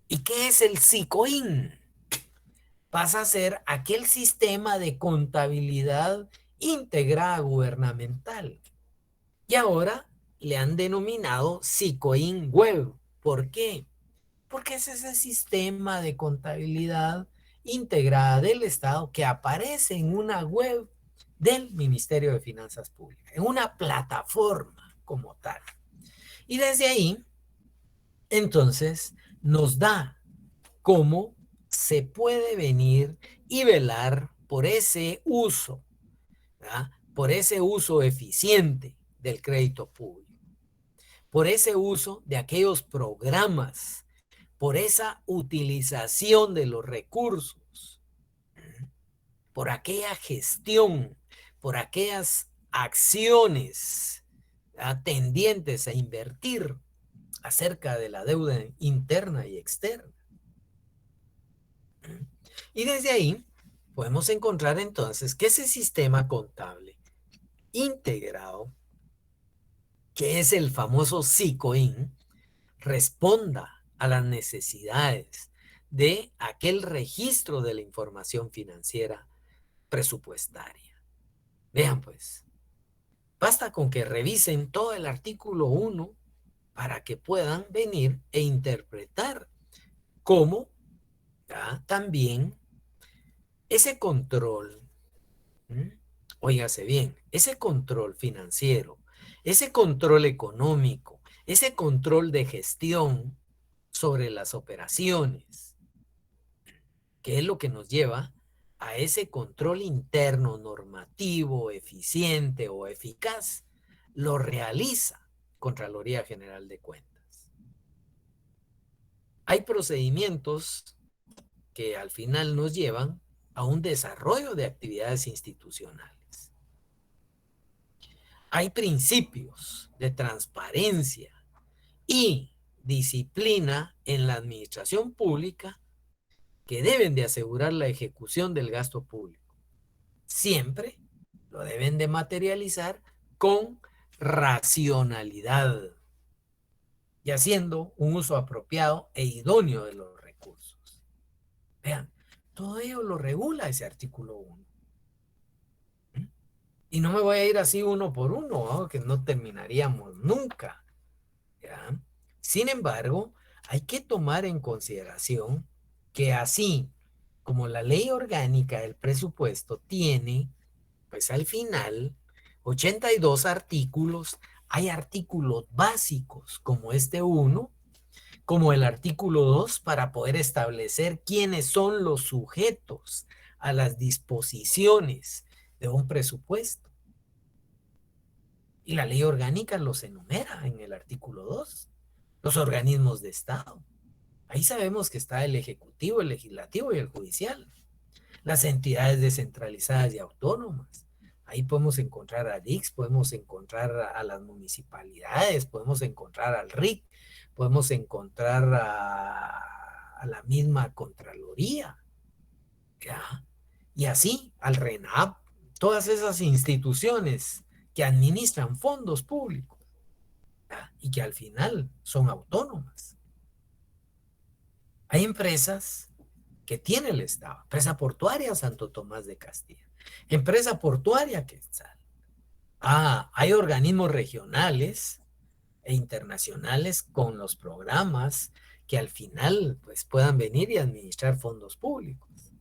¿Y qué es el SICOIN? Pasa a ser aquel sistema de contabilidad integrada gubernamental. Y ahora le han denominado SICOIN Web. ¿Por qué? Porque es ese sistema de contabilidad integrada del Estado que aparece en una web del Ministerio de Finanzas Públicas, en una plataforma como tal. Y desde ahí, entonces, nos da cómo se puede venir y velar por ese uso, ¿verdad? Por ese uso eficiente del crédito público, por ese uso de aquellos programas, por esa utilización de los recursos, por aquella gestión, por aquellas acciones tendientes a invertir acerca de la deuda interna y externa. Y desde ahí podemos encontrar entonces que ese sistema contable integrado, que es el famoso SICOIN, responda a las necesidades de aquel registro de la información financiera presupuestaria. Vean pues, basta con que revisen todo el artículo 1 para que puedan venir e interpretar cómo también ese control, óigase bien, ese control financiero, ese control económico, ese control de gestión sobre las operaciones, que es lo que nos lleva a ese control interno normativo, eficiente o eficaz, lo realiza Contraloría General de Cuentas. Hay procedimientos que al final nos llevan a un desarrollo de actividades institucionales. Hay principios de transparencia y disciplina en la administración pública que deben de asegurar la ejecución del gasto público. Siempre lo deben de materializar con racionalidad y haciendo un uso apropiado e idóneo de los recursos. Vean, todo ello lo regula ese artículo 1. Y no me voy a ir así uno por uno, ¿no? Que no terminaríamos nunca, ¿ya? Sin embargo, hay que tomar en consideración que así como la ley orgánica del presupuesto tiene, pues al final, 82 artículos, hay artículos básicos como este 1, como el artículo 2, para poder establecer quiénes son los sujetos a las disposiciones de un presupuesto. Y la ley orgánica los enumera en el artículo 2. Los organismos de Estado. Ahí sabemos que está el Ejecutivo, el Legislativo y el Judicial. Las entidades descentralizadas y autónomas. Ahí podemos encontrar a DICS, podemos encontrar a las municipalidades, podemos encontrar al RIC, podemos encontrar a la misma Contraloría, ¿ya? Y así al RENAP, todas esas instituciones que administran fondos públicos, ¿ya? Y que al final son autónomas. Hay empresas que tiene el Estado, empresa portuaria Santo Tomás de Castilla, empresa portuaria Quetzal. Hay organismos regionales e internacionales con los programas que al final pues puedan venir y administrar fondos públicos.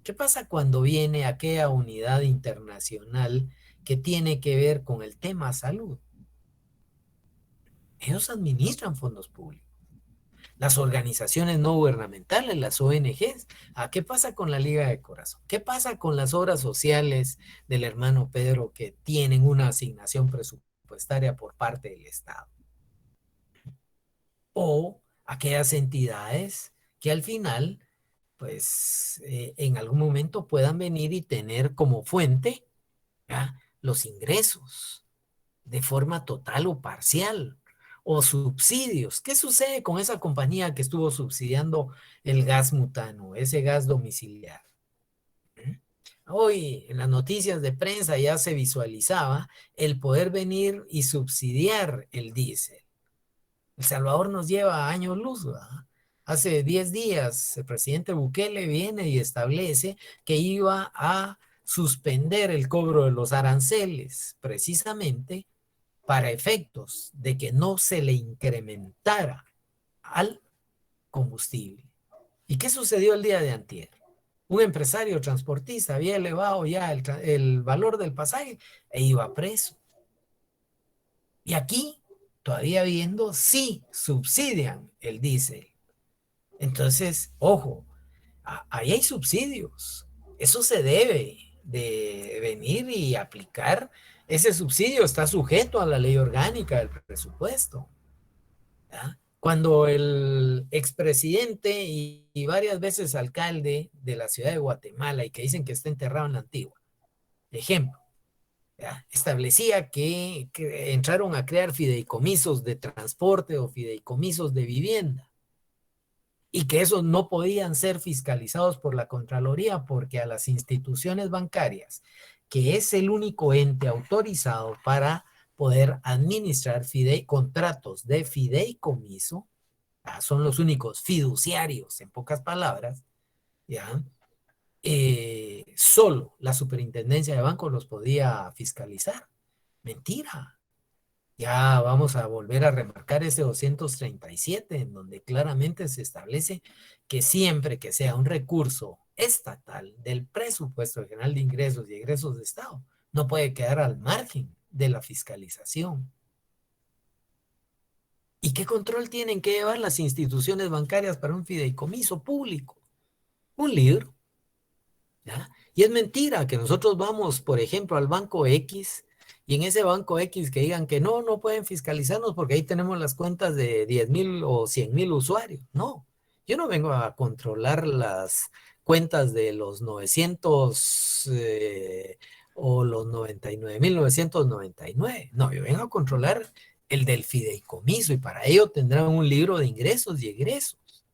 ¿Qué pasa cuando viene aquella unidad internacional que tiene que ver con el tema salud? Ellos administran fondos públicos. Las organizaciones no gubernamentales, las ONGs. ¿Qué pasa con la Liga de Corazón? ¿Qué pasa con las obras sociales del hermano Pedro que tienen una asignación presupuestaria por parte del Estado? O aquellas entidades que al final pues en algún momento puedan venir y tener como fuente, ¿ya?, los ingresos de forma total o parcial, o subsidios. ¿Qué sucede con esa compañía que estuvo subsidiando el gas butano, ese gas domiciliar? Hoy en las noticias de prensa ya se visualizaba el poder venir y subsidiar el diésel. El Salvador nos lleva años luz, ¿verdad? Hace 10 días el presidente Bukele viene y establece que iba a suspender el cobro de los aranceles, precisamente para efectos de que no se le incrementara al combustible. ¿Y qué sucedió el día de antier? Un empresario transportista había elevado ya el valor del pasaje e iba preso. Y aquí, todavía viendo, sí subsidian el diésel. Entonces, ojo, ahí hay subsidios. Eso se debe de venir y aplicar. Ese subsidio está sujeto a la ley orgánica del presupuesto, ¿ya? Cuando el expresidente y varias veces alcalde de la ciudad de Guatemala, y que dicen que está enterrado en la Antigua, ejemplo, ¿ya?, establecía que entraron a crear fideicomisos de transporte o fideicomisos de vivienda, y que esos no podían ser fiscalizados por la Contraloría porque a las instituciones bancarias, que es el único ente autorizado para poder administrar contratos de fideicomiso, son los únicos fiduciarios, en pocas palabras, ¿ya? Solo la superintendencia de bancos los podía fiscalizar. Mentira. Ya vamos a volver a remarcar ese 237, en donde claramente se establece que siempre que sea un recurso estatal del presupuesto general de ingresos y egresos de Estado, no puede quedar al margen de la fiscalización. ¿Y qué control tienen que llevar las instituciones bancarias para un fideicomiso público? Un libro, ¿ya? Y es mentira que nosotros vamos, por ejemplo, al banco X, y en ese banco X que digan que no pueden fiscalizarnos porque ahí tenemos las cuentas de 10,000 o 100,000 usuarios. No, yo no vengo a controlar las cuentas de los 900 o los 99,999. No, yo vengo a controlar el del fideicomiso, y para ello tendrán un libro de ingresos y egresos.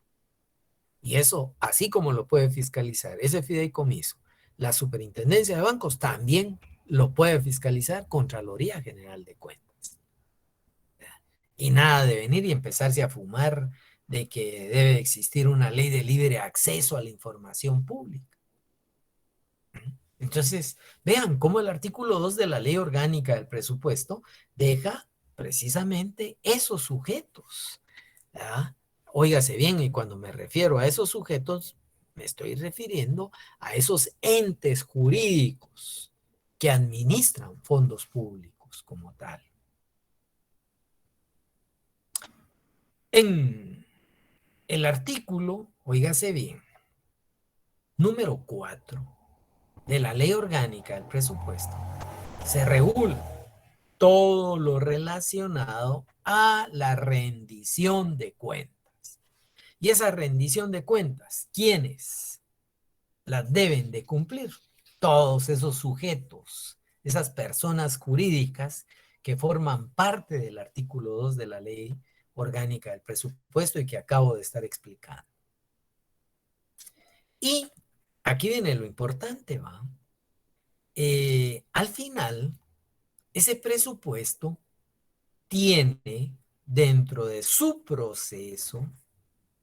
Y eso, así como lo puede fiscalizar ese fideicomiso, la superintendencia de bancos también lo puede fiscalizar Contraloría General de Cuentas. Y nada de venir y empezarse a fumar de que debe existir una ley de libre acceso a la información pública. Entonces, vean cómo el artículo 2 de la Ley Orgánica del Presupuesto deja precisamente esos sujetos, ¿ya? Óigase bien, y cuando me refiero a esos sujetos, me estoy refiriendo a esos entes jurídicos que administran fondos públicos como tal. En el artículo, óigase bien, número 4 de la Ley Orgánica del Presupuesto, se regula todo lo relacionado a la rendición de cuentas. Y esa rendición de cuentas, ¿quiénes las deben de cumplir? Todos esos sujetos, esas personas jurídicas que forman parte del artículo 2 de la Ley Orgánica del Presupuesto y que acabo de estar explicando. Y aquí viene lo importante, ¿va? Al final, ese presupuesto tiene dentro de su proceso,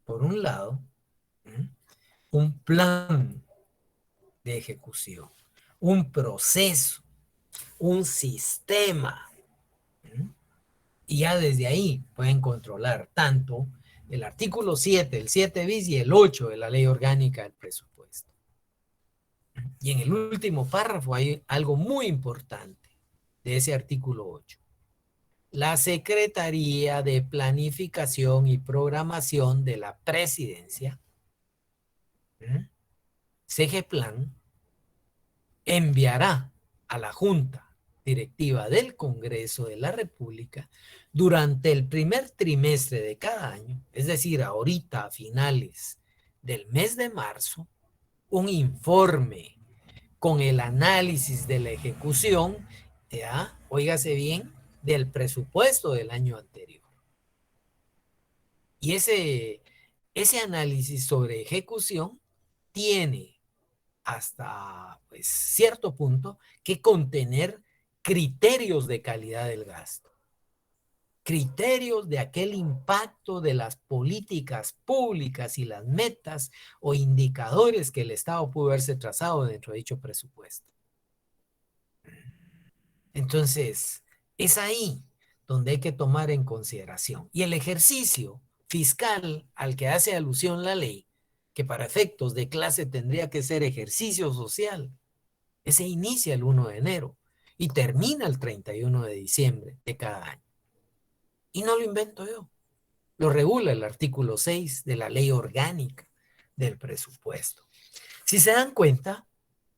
por un lado, un plan de ejecución, un proceso, un sistema. Y ya desde ahí pueden controlar tanto el artículo 7, el 7 bis y el 8 de la Ley Orgánica del Presupuesto. Y en el último párrafo hay algo muy importante de ese artículo 8. La Secretaría de Planificación y Programación de la Presidencia, CGPLAN, enviará a la Junta Directiva del Congreso de la República durante el primer trimestre de cada año, es decir, ahorita a finales del mes de marzo un informe con el análisis de la ejecución, ¿ya? Óigase bien, del presupuesto del año anterior. Y ese análisis sobre ejecución tiene hasta pues, cierto punto que contener criterios de calidad del gasto, criterios de aquel impacto de las políticas públicas y las metas o indicadores que el Estado pudo haberse trazado dentro de dicho presupuesto. Entonces, es ahí donde hay que tomar en consideración. Y el ejercicio fiscal al que hace alusión la ley, que para efectos de clase tendría que ser ejercicio social, ese inicia el 1 de enero y termina el 31 de diciembre de cada año. Y no lo invento yo, lo regula el artículo 6 de la ley orgánica del presupuesto. Si se dan cuenta,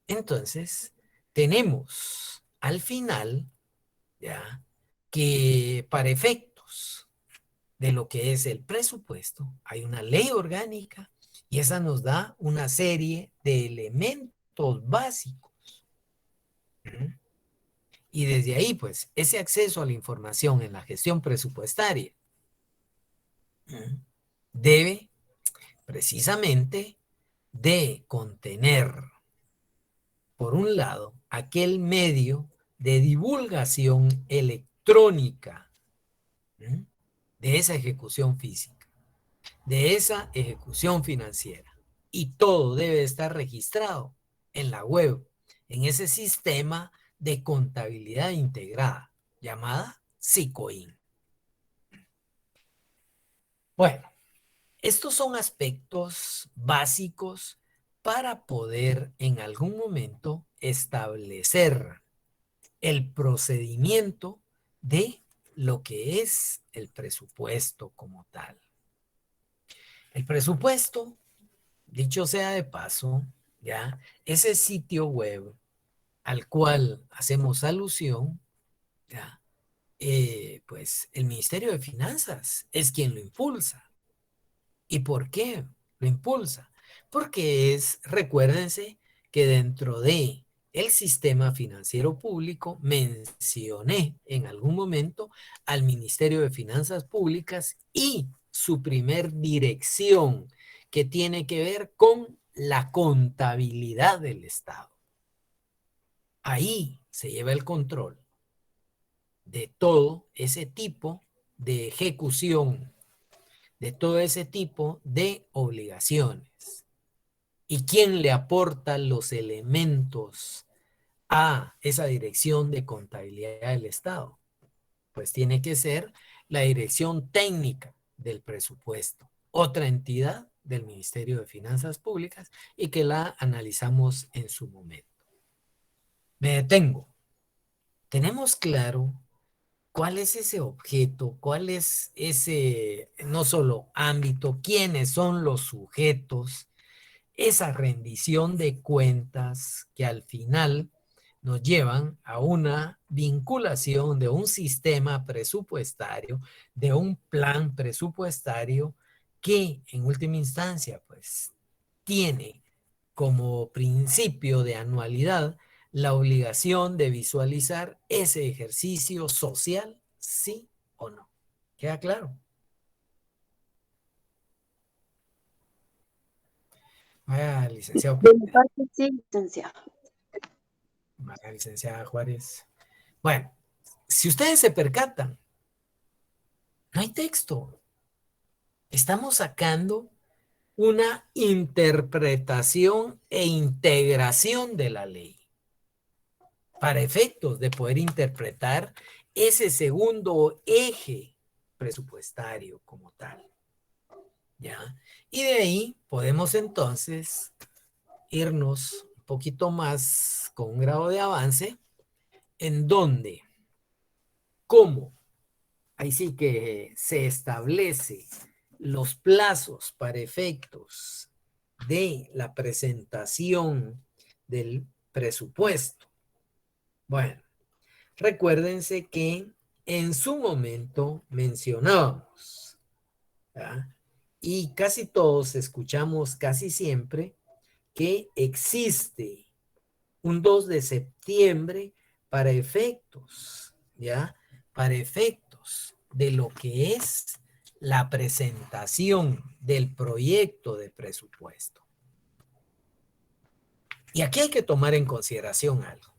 entonces tenemos al final, ya, que para efectos de lo que es el presupuesto, hay una ley orgánica y esa nos da una serie de elementos básicos. Y desde ahí, pues, ese acceso a la información en la gestión presupuestaria debe precisamente de contener, por un lado, aquel medio de divulgación electrónica de esa ejecución física, de esa ejecución financiera. Y todo debe estar registrado en la web, en ese sistema de contabilidad integrada, llamada SICOIN. Bueno, estos son aspectos básicos para poder en algún momento establecer el procedimiento de lo que es el presupuesto como tal. El presupuesto, dicho sea de paso, ya, ese sitio web al cual hacemos alusión, ya, pues el Ministerio de Finanzas es quien lo impulsa. ¿Y por qué lo impulsa? Porque recuérdense que dentro de el sistema financiero público mencioné en algún momento al Ministerio de Finanzas Públicas y su primer dirección que tiene que ver con la contabilidad del Estado. Ahí se lleva el control de todo ese tipo de ejecución, de todo ese tipo de obligaciones. ¿Y quién le aporta los elementos a esa dirección de contabilidad del Estado? Pues tiene que ser la dirección técnica del presupuesto, otra entidad del Ministerio de Finanzas Públicas y que la analizamos en su momento. Me detengo. Tenemos claro cuál es ese objeto, cuál es ese, no solo ámbito, quiénes son los sujetos, esa rendición de cuentas que al final nos llevan a una vinculación de un sistema presupuestario, de un plan presupuestario que en última instancia pues tiene como principio de anualidad la obligación de visualizar ese ejercicio social, sí o no. ¿Queda claro? Vaya, licenciado. De mi parte, sí, licenciado. Vaya, licenciada Juárez. Bueno, si ustedes se percatan, no hay texto. Estamos sacando una interpretación e integración de la ley para efectos de poder interpretar ese segundo eje presupuestario como tal. ¿Ya? Y de ahí podemos entonces irnos un poquito más con un grado de avance en donde, cómo, ahí sí que se establece los plazos para efectos de la presentación del presupuesto. Bueno, recuérdense que en su momento mencionábamos, ¿ya?, Y casi todos escuchamos casi siempre que existe un 2 de septiembre para efectos, ¿ya? Para efectos de lo que es la presentación del proyecto de presupuesto. Y aquí hay que tomar en consideración algo.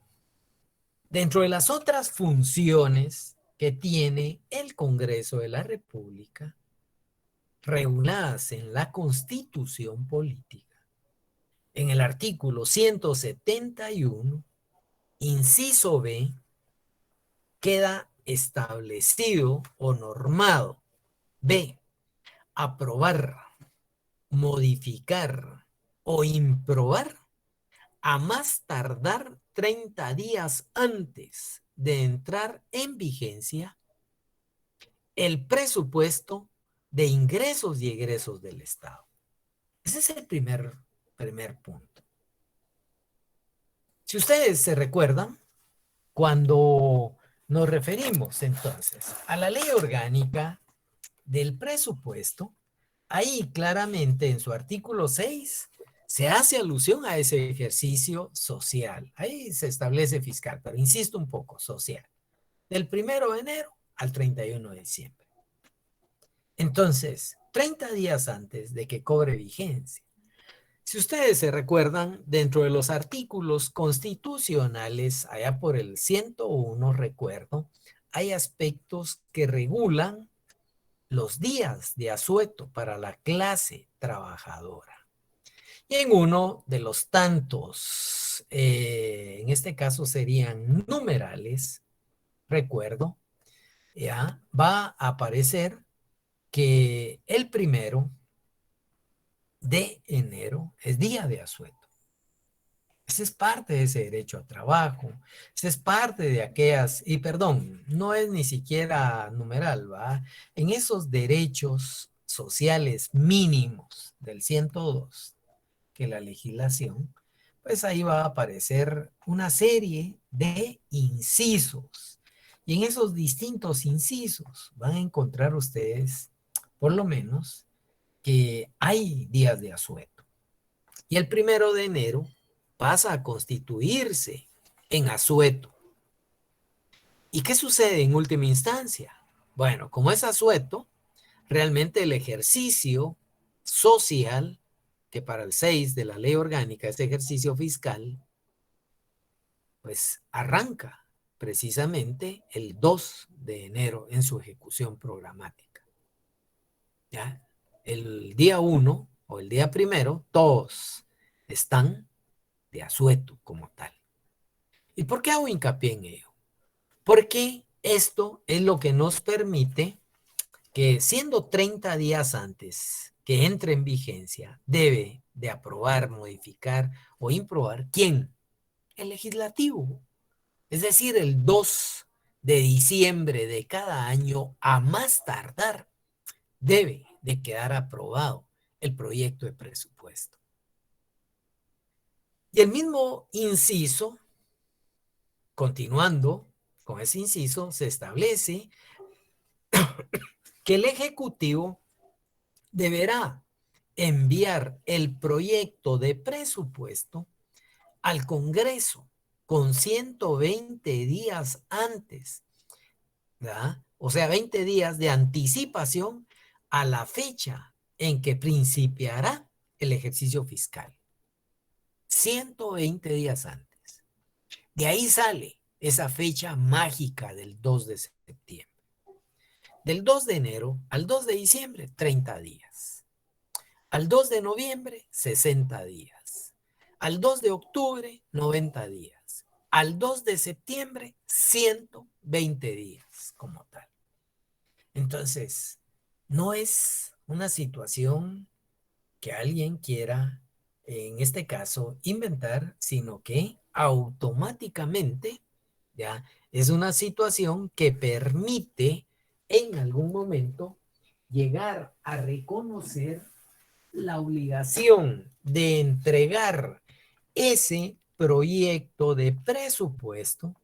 Dentro de las otras funciones que tiene el Congreso de la República, reguladas en la Constitución Política, en el artículo 171, inciso B, queda establecido o normado. B, aprobar, modificar o improbar a más tardar 30 días antes de entrar en vigencia el presupuesto de ingresos y egresos del Estado. Ese es el primer punto. Si ustedes se recuerdan, cuando nos referimos entonces a la ley orgánica del presupuesto, ahí claramente en su artículo 6 se hace alusión a ese ejercicio social. Ahí se establece fiscal, pero insisto un poco, social. Del 1 de enero al 31 de diciembre. Entonces, 30 días antes de que cobre vigencia. Si ustedes se recuerdan, dentro de los artículos constitucionales, allá por el 101, recuerdo, hay aspectos que regulan los días de asueto para la clase trabajadora. Y en uno de los tantos, en este caso serían numerales, recuerdo, ya va a aparecer que el 1 de enero es día de asueto. Ese es parte de ese derecho a trabajo. Ese es parte de aquellas, y perdón, no es ni siquiera numeral, ¿va? En esos derechos sociales mínimos del 102, que la legislación, pues ahí va a aparecer una serie de incisos. Y en esos distintos incisos van a encontrar ustedes, por lo menos, que hay días de asueto. Y el 1 de enero pasa a constituirse en asueto. ¿Y qué sucede en última instancia? Bueno, como es asueto, realmente el ejercicio social, que para el 6 de la ley orgánica es ejercicio fiscal, pues arranca precisamente el 2 de enero en su ejecución programática. ¿Ya? El día 1 o el día 1, todos están de asueto como tal. ¿Y por qué hago hincapié en ello? Porque esto es lo que nos permite que, siendo 30 días antes que entre en vigencia, debe de aprobar, modificar o improbar, ¿quién? El legislativo. Es decir, el 2 de diciembre de cada año, a más tardar, debe de quedar aprobado el proyecto de presupuesto. Y el mismo inciso, continuando con ese inciso, se establece que el Ejecutivo deberá enviar el proyecto de presupuesto al Congreso con 120 días antes, ¿verdad? O sea, 20 días de anticipación a la fecha en que principiará el ejercicio fiscal. 120 días antes. De ahí sale esa fecha mágica del 2 de septiembre. Del 2 de enero al 2 de diciembre, 30 días. Al 2 de noviembre, 60 días. Al 2 de octubre, 90 días. Al 2 de septiembre, 120 días como tal. Entonces, no es una situación que alguien quiera, en este caso, inventar, sino que automáticamente ya es una situación que permite en algún momento llegar a reconocer la obligación de entregar ese proyecto de presupuesto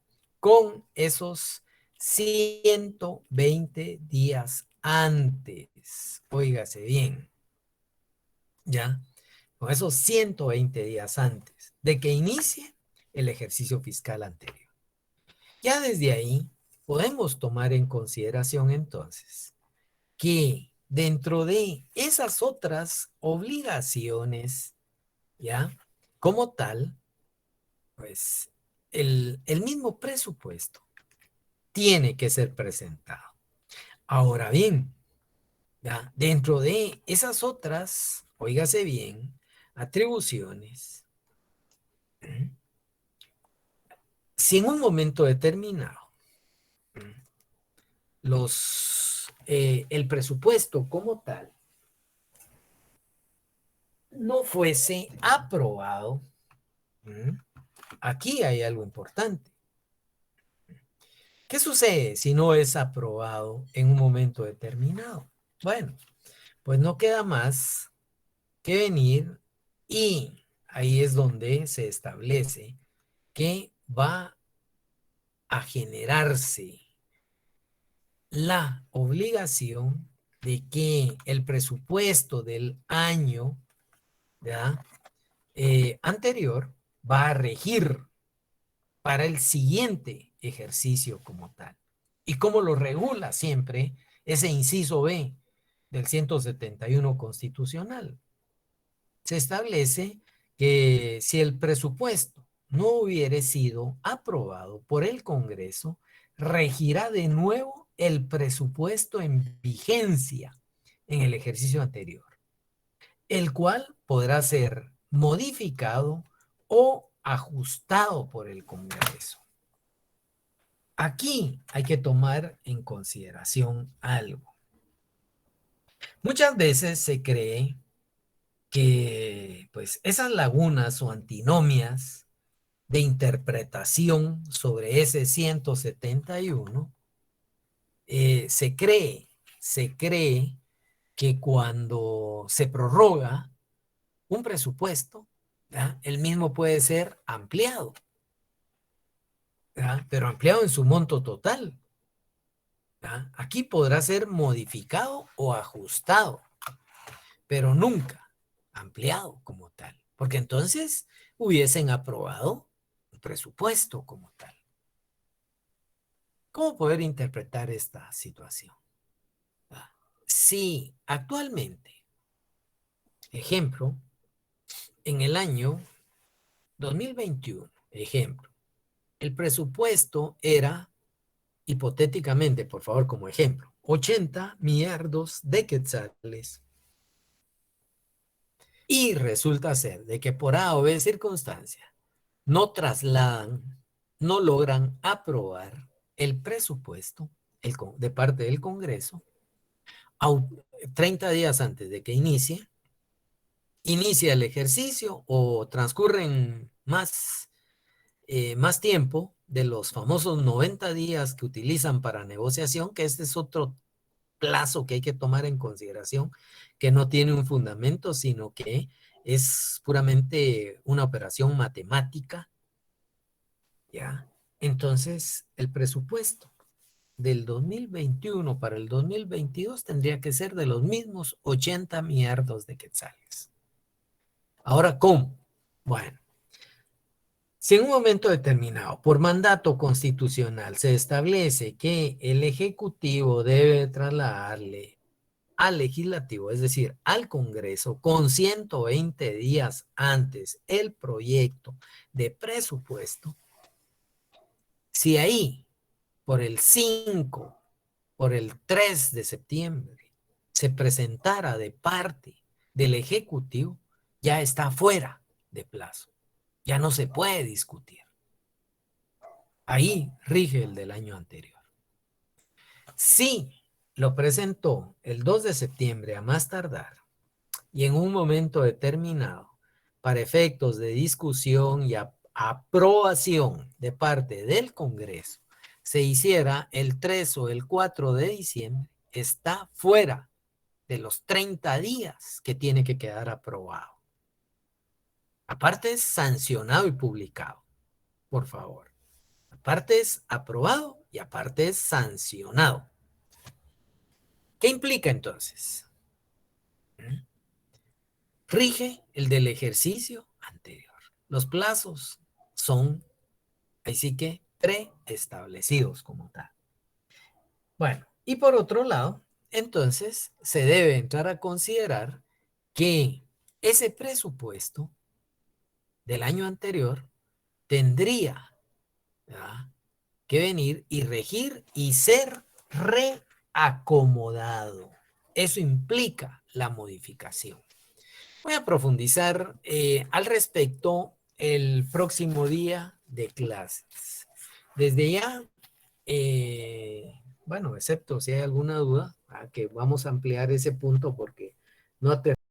con esos 120 días antes. Óigase bien, ¿ya? Con esos 120 días antes de que inicie el ejercicio fiscal anterior. Ya desde ahí podemos tomar en consideración entonces que dentro de esas otras obligaciones, ¿ya? Como tal, pues el mismo presupuesto tiene que ser presentado. Ahora bien, ¿ya? Dentro de esas otras, óigase bien, atribuciones, si en un momento determinado el presupuesto como tal no fuese aprobado, aquí hay algo importante. ¿Qué sucede si no es aprobado en un momento determinado? Bueno, pues no queda más que venir y ahí es donde se establece que va a generarse la obligación de que el presupuesto del año, ¿ya? Anterior va a regir para el siguiente ejercicio como tal. ¿Y cómo lo regula siempre ese inciso B del 171 constitucional? Se establece que si el presupuesto no hubiere sido aprobado por el Congreso, regirá de nuevo el presupuesto en vigencia en el ejercicio anterior, el cual podrá ser modificado o ajustado por el Congreso. Aquí hay que tomar en consideración algo. Muchas veces se cree que pues esas lagunas o antinomias de interpretación sobre ese 171 se cree que cuando se prorroga un presupuesto, ¿ya? El mismo puede ser ampliado, ¿ya? Pero ampliado en su monto total, ¿ya? Aquí podrá ser modificado o ajustado, pero nunca ampliado como tal, porque entonces hubiesen aprobado un presupuesto como tal. ¿Cómo poder interpretar esta situación? Si actualmente, ejemplo, en el año 2021, ejemplo, el presupuesto era, hipotéticamente, por favor, como ejemplo, 80 millardos de quetzales. Y resulta ser de que por A o B circunstancia no trasladan, no logran aprobar el presupuesto de parte del Congreso 30 días antes de que inicia el ejercicio o transcurren más tiempo de los famosos 90 días que utilizan para negociación, que este es otro plazo que hay que tomar en consideración, que no tiene un fundamento, sino que es puramente una operación matemática, ¿ya? Entonces, el presupuesto del 2021 para el 2022 tendría que ser de los mismos 80 millardos de quetzales. Ahora, ¿cómo? Bueno, si en un momento determinado, por mandato constitucional, se establece que el Ejecutivo debe trasladarle al Legislativo, es decir, al Congreso, con 120 días antes el proyecto de presupuesto, si ahí, por el 5, por el 3 de septiembre, se presentara de parte del Ejecutivo, ya está fuera de plazo. Ya no se puede discutir. Ahí rige el del año anterior. Si lo presentó el 2 de septiembre a más tardar y en un momento determinado para efectos de discusión y aprobación de parte del Congreso se hiciera el 3 o el 4 de diciembre, está fuera de los 30 días que tiene que quedar aprobado. Aparte es sancionado y publicado, por favor. Aparte es aprobado y aparte es sancionado. ¿Qué implica entonces? rige el del ejercicio anterior. Los plazos son, ahí sí que, preestablecidos como tal. Bueno, y por otro lado, entonces se debe entrar a considerar que ese presupuesto del año anterior tendría, ¿verdad?, que venir y regir y ser reacomodado. Eso implica la modificación. Voy a profundizar al respecto el próximo día de clases. Desde ya, bueno, excepto si hay alguna duda, que vamos a ampliar ese punto porque no